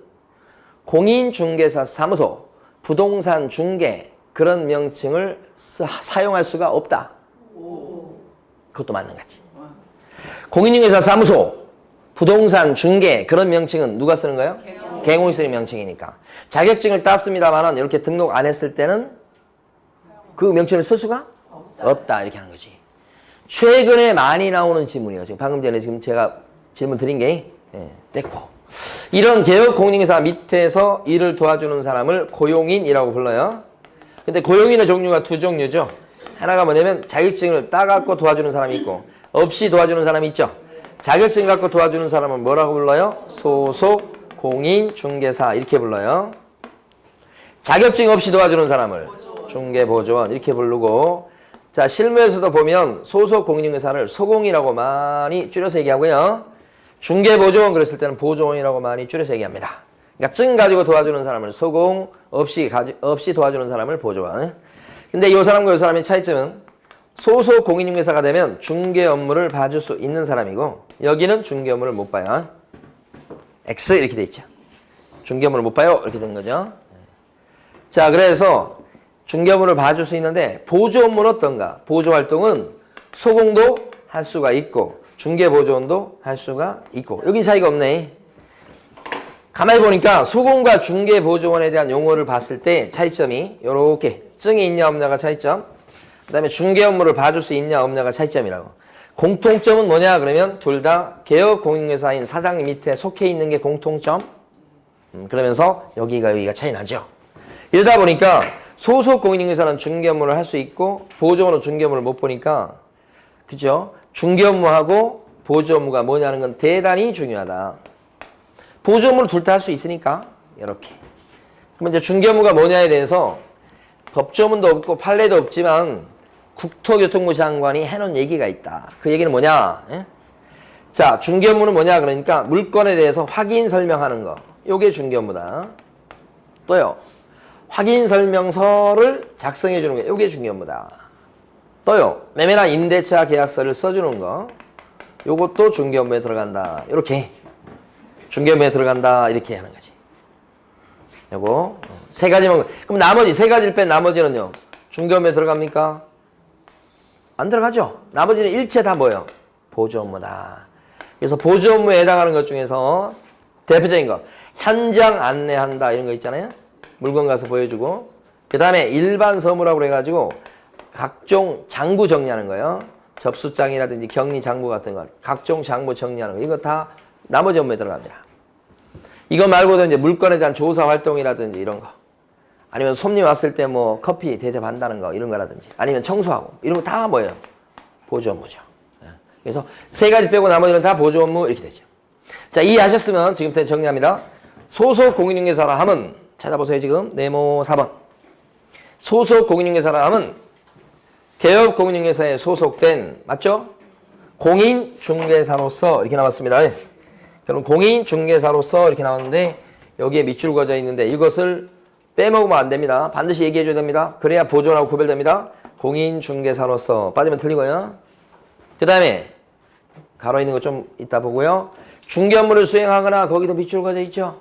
공인중개사 사무소, 부동산 중개 그런 명칭을 사용할 수가 없다. 그것도 맞는 거지. 공인중개사 사무소, 부동산 중개 그런 명칭은 누가 쓰는 거예요? 개공이 쓰는 명칭이니까. 자격증을 땄습니다만 이렇게 등록 안 했을 때는 그 명칭을 쓸 수가 없다. 이렇게 하는 거지. 최근에 많이 나오는 질문이에요. 지금 방금 전에 지금 제가 질문 드린 게 됐고. 이런 개업 공인중개사 밑에서 일을 도와주는 사람을 고용인이라고 불러요. 근데 고용인의 종류가 두 종류죠. 하나가 뭐냐면 자격증을 따갖고 도와주는 사람이 있고 없이 도와주는 사람이 있죠. 자격증 갖고 도와주는 사람은 뭐라고 불러요? 소속 공인중개사 이렇게 불러요. 자격증 없이 도와주는 사람을 중개보조원 이렇게 부르고, 자 실무에서도 보면 소속 공인중개사를 소공이라고 많이 줄여서 얘기하고요. 중개보조원 그랬을 때는 보조원이라고 많이 줄여서 얘기합니다. 그러니까 증 가지고 도와주는 사람을 소공, 없이 도와주는 사람을 보조원. 근데 이 사람과 이 사람의 차이점은 소속 공인중개사가 되면 중개 업무를 봐줄 수 있는 사람이고 여기는 중개 업무를 못 봐요. X 이렇게 돼 있죠. 중개 업무를 못 봐요. 이렇게 된 거죠. 자, 그래서 중개 업무를 봐줄 수 있는데 보조 업무는 어떤가? 보조 활동은 소공도 할 수가 있고 중개보조원도 할 수가 있고 여긴 차이가 없네. 가만히 보니까 소공과 중개보조원에 대한 용어를 봤을 때 차이점이 이렇게 증이 있냐 없냐가 차이점, 그 다음에 중개 업무를 봐줄 수 있냐 없냐가 차이점이라고. 공통점은 뭐냐 그러면 둘 다 개업 공인중개사인 사장님 밑에 속해 있는 게 공통점. 그러면서 여기가 차이 나죠. 이러다 보니까 소속 공인중개사는 중개 업무를 할 수 있고 보조원은 중개 업무를 못 보니까, 그죠? 중개 업무하고 보조 업무가 뭐냐는 건 대단히 중요하다. 보조 업무를 둘 다 할 수 있으니까 이렇게. 그럼 이제 중개 업무가 뭐냐에 대해서 법조문도 없고 판례도 없지만 국토교통부 장관이 해놓은 얘기가 있다. 그 얘기는 뭐냐? 예? 자, 중개 업무는 뭐냐 그러니까 물건에 대해서 확인 설명하는 거. 요게 중개 업무다. 또요. 확인 설명서를 작성해 주는 거. 요게 중개 업무다. 또요. 매매나 임대차 계약서를 써주는 거. 요것도 중개 업무에 들어간다. 이렇게 중개 업무에 들어간다. 이렇게 하는 거지. 요거 세 가지만. 그럼 나머지 세 가지를 뺀 나머지는요. 중개 업무에 들어갑니까? 안 들어가죠. 나머지는 일체 다 뭐예요? 보조 업무다. 그래서 보조 업무에 해당하는 것 중에서 대표적인 거. 현장 안내한다 이런 거 있잖아요. 물건 가서 보여주고. 그 다음에 일반 서무라고 그래가지고 각종 장부 정리하는 거예요. 접수장이라든지 격리 장부 같은 거. 각종 장부 정리하는 거. 이거 다 나머지 업무에 들어갑니다. 이거 말고도 이제 물건에 대한 조사 활동이라든지 이런 거. 아니면 손님 왔을 때 뭐 커피 대접한다는 거 이런 거라든지 아니면 청소하고 이런 거 다 뭐예요? 보조 업무죠. 그래서 세 가지 빼고 나머지는 다 보조 업무 이렇게 되죠. 자, 이해하셨으면 지금부터 정리합니다. 소속 공인중개사라 함은 찾아보세요. 지금 네모 4번. 소속 공인중개사라 함은 개업 공인중개사에 소속된 맞죠? 공인중개사로서 이렇게 나왔습니다. 그럼 공인중개사로서 이렇게 나왔는데 여기에 밑줄 그어져 있는데 이것을 빼먹으면 안 됩니다. 반드시 얘기해 줘야 됩니다. 그래야 보존하고 구별됩니다. 공인중개사로서 빠지면 틀리고요. 그 다음에 가로 있는 거 좀 이따 보고요. 중개 업무를 수행하거나 거기도 밑줄 그어져 있죠.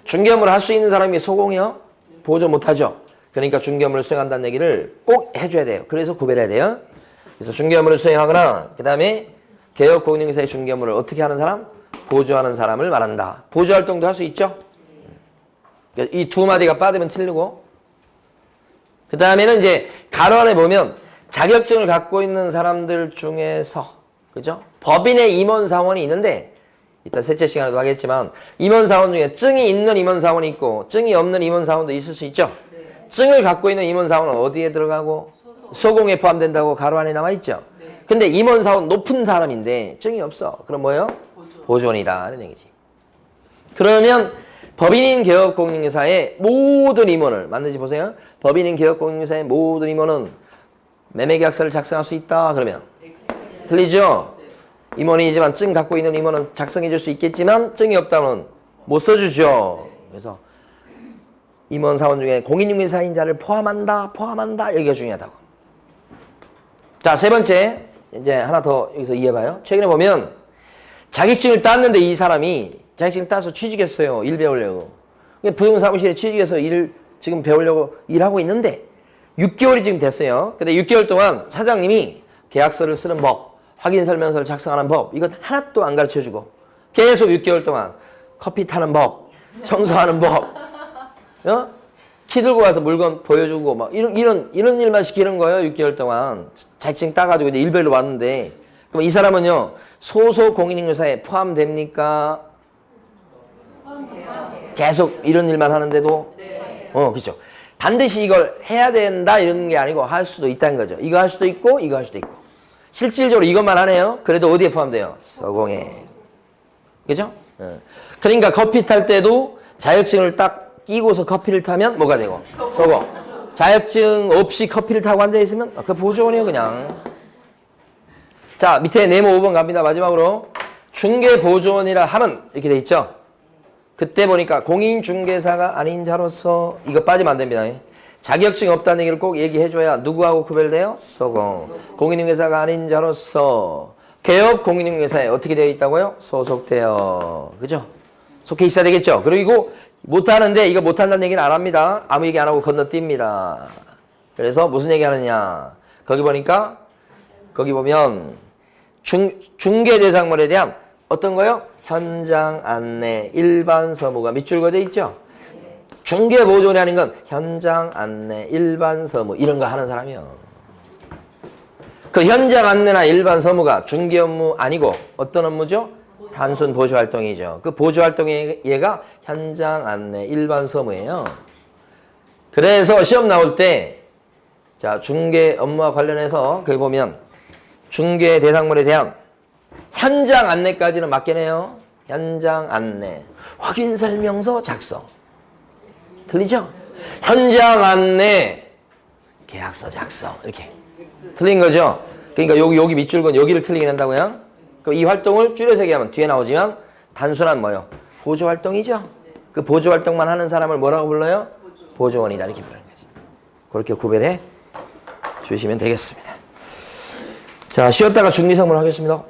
중개 업무를 할 수 있는 사람이 소공이요? 보존 못하죠. 그러니까 중개 업무를 수행한다는 얘기를 꼭 해줘야 돼요. 그래서 구별해야 돼요. 그래서 중개 업무를 수행하거나 그 다음에 개업 공인중개사의 중개 업무를 어떻게 하는 사람? 보조하는 사람을 말한다. 보조 활동도 할 수 있죠. 이 두 마디가 빠지면 틀리고 그 다음에는 이제 가로 안에 보면 자격증을 갖고 있는 사람들 중에서 그죠? 법인의 임원사원이 있는데 이따 셋째 시간에도 하겠지만 임원사원 중에 증이 있는 임원사원이 있고 증이 없는 임원사원도 있을 수 있죠. 네. 증을 갖고 있는 임원사원은 어디에 들어가고 소공에 포함된다고 가로 안에 나와 있죠. 네. 근데 임원사원 높은 사람인데 증이 없어. 그럼 뭐예요? 보존이다 하는 얘기지. 그러면 법인인 개업공인중개사의 모든 임원을 맞는지 보세요. 법인인 개업공인중개사의 모든 임원은 매매계약서를 작성할 수 있다. 그러면 틀리죠? 임원이지만 증 갖고 있는 임원은 작성해 줄 수 있겠지만 증이 없다면 못 써주죠. 그래서 임원 사원 중에 공인중개사인 자를 포함한다. 여기가 중요하다고. 자, 세 번째 이제 하나 더 여기서 이해해봐요. 최근에 보면 자격증을 땄는데 이 사람이 자격증 따서 취직했어요. 일 배우려고. 부동산 사무실에 취직해서 일 지금 배우려고 일하고 있는데 6개월이 지금 됐어요. 근데 6개월 동안 사장님이 계약서를 쓰는 법, 확인설명서를 작성하는 법 이건 하나도 안 가르쳐주고 계속 6개월 동안 커피 타는 법, 청소하는 법, 키 들고 와서 물건 보여주고 막 이런 일만 시키는 거예요. 6개월 동안 자격증 따가지고 이제 일별로 왔는데 그럼 이 사람은요 소속 공인중개사에 포함됩니까? 계속 이런 일만 하는데도 그렇죠. 반드시 이걸 해야 된다 이런 게 아니고 할 수도 있다는 거죠. 이거 할 수도 있고 이거 할 수도 있고 실질적으로 이것만 하네요. 그래도 어디에 포함돼요? 소공에. 그죠? 그러니까 커피 탈 때도 자격증을 딱 끼고서 커피를 타면 뭐가 되고? 소공. 자격증 없이 커피를 타고 앉아있으면 그 보조원이에요 그냥. 자, 밑에 네모 5번 갑니다. 마지막으로 중개보조원이라 함은 이렇게 돼 있죠. 그때 보니까 공인중개사가 아닌 자로서 이거 빠지면 안 됩니다. 자격증 없다는 얘기를 꼭 얘기해줘야 누구하고 구별돼요? 소공. 공인중개사가 아닌 자로서 개업 공인중개사에 어떻게 되어 있다고요? 소속되어. 그죠? 속해 있어야 되겠죠? 그리고 못하는데 이거 못한다는 얘기는 안 합니다. 아무 얘기 안 하고 건너뜁니다. 그래서 무슨 얘기 하느냐. 거기 보니까 거기 보면 중개대상물에 대한 어떤 거요? 현장 안내, 일반 서무가 밑줄 그어져 있죠? 중개보조라는 건 현장 안내, 일반 서무 이런 거 하는 사람이요. 그 현장 안내나 일반 서무가 중개 업무 아니고 어떤 업무죠? 단순 보조활동이죠. 그 보조활동의 얘가 현장 안내, 일반 서무예요. 그래서 시험 나올 때 자 중개 업무와 관련해서 거기 보면 중개 대상물에 대한 현장 안내까지는 맞겠네요. 현장 안내. 확인설명서 작성. 틀리죠? 현장 안내. 계약서 작성. 이렇게. 틀린 거죠? 그러니까 여기 밑줄 건 여기를 틀리게 한다고요? 그럼 이 활동을 줄여서 얘기하면 뒤에 나오지만 단순한 뭐요? 보조활동이죠? 그 보조활동만 하는 사람을 뭐라고 불러요? 보조원이다. 이렇게 부르는 거지. 그렇게 구별해 주시면 되겠습니다. 자, 쉬었다가 중리선물 하겠습니다.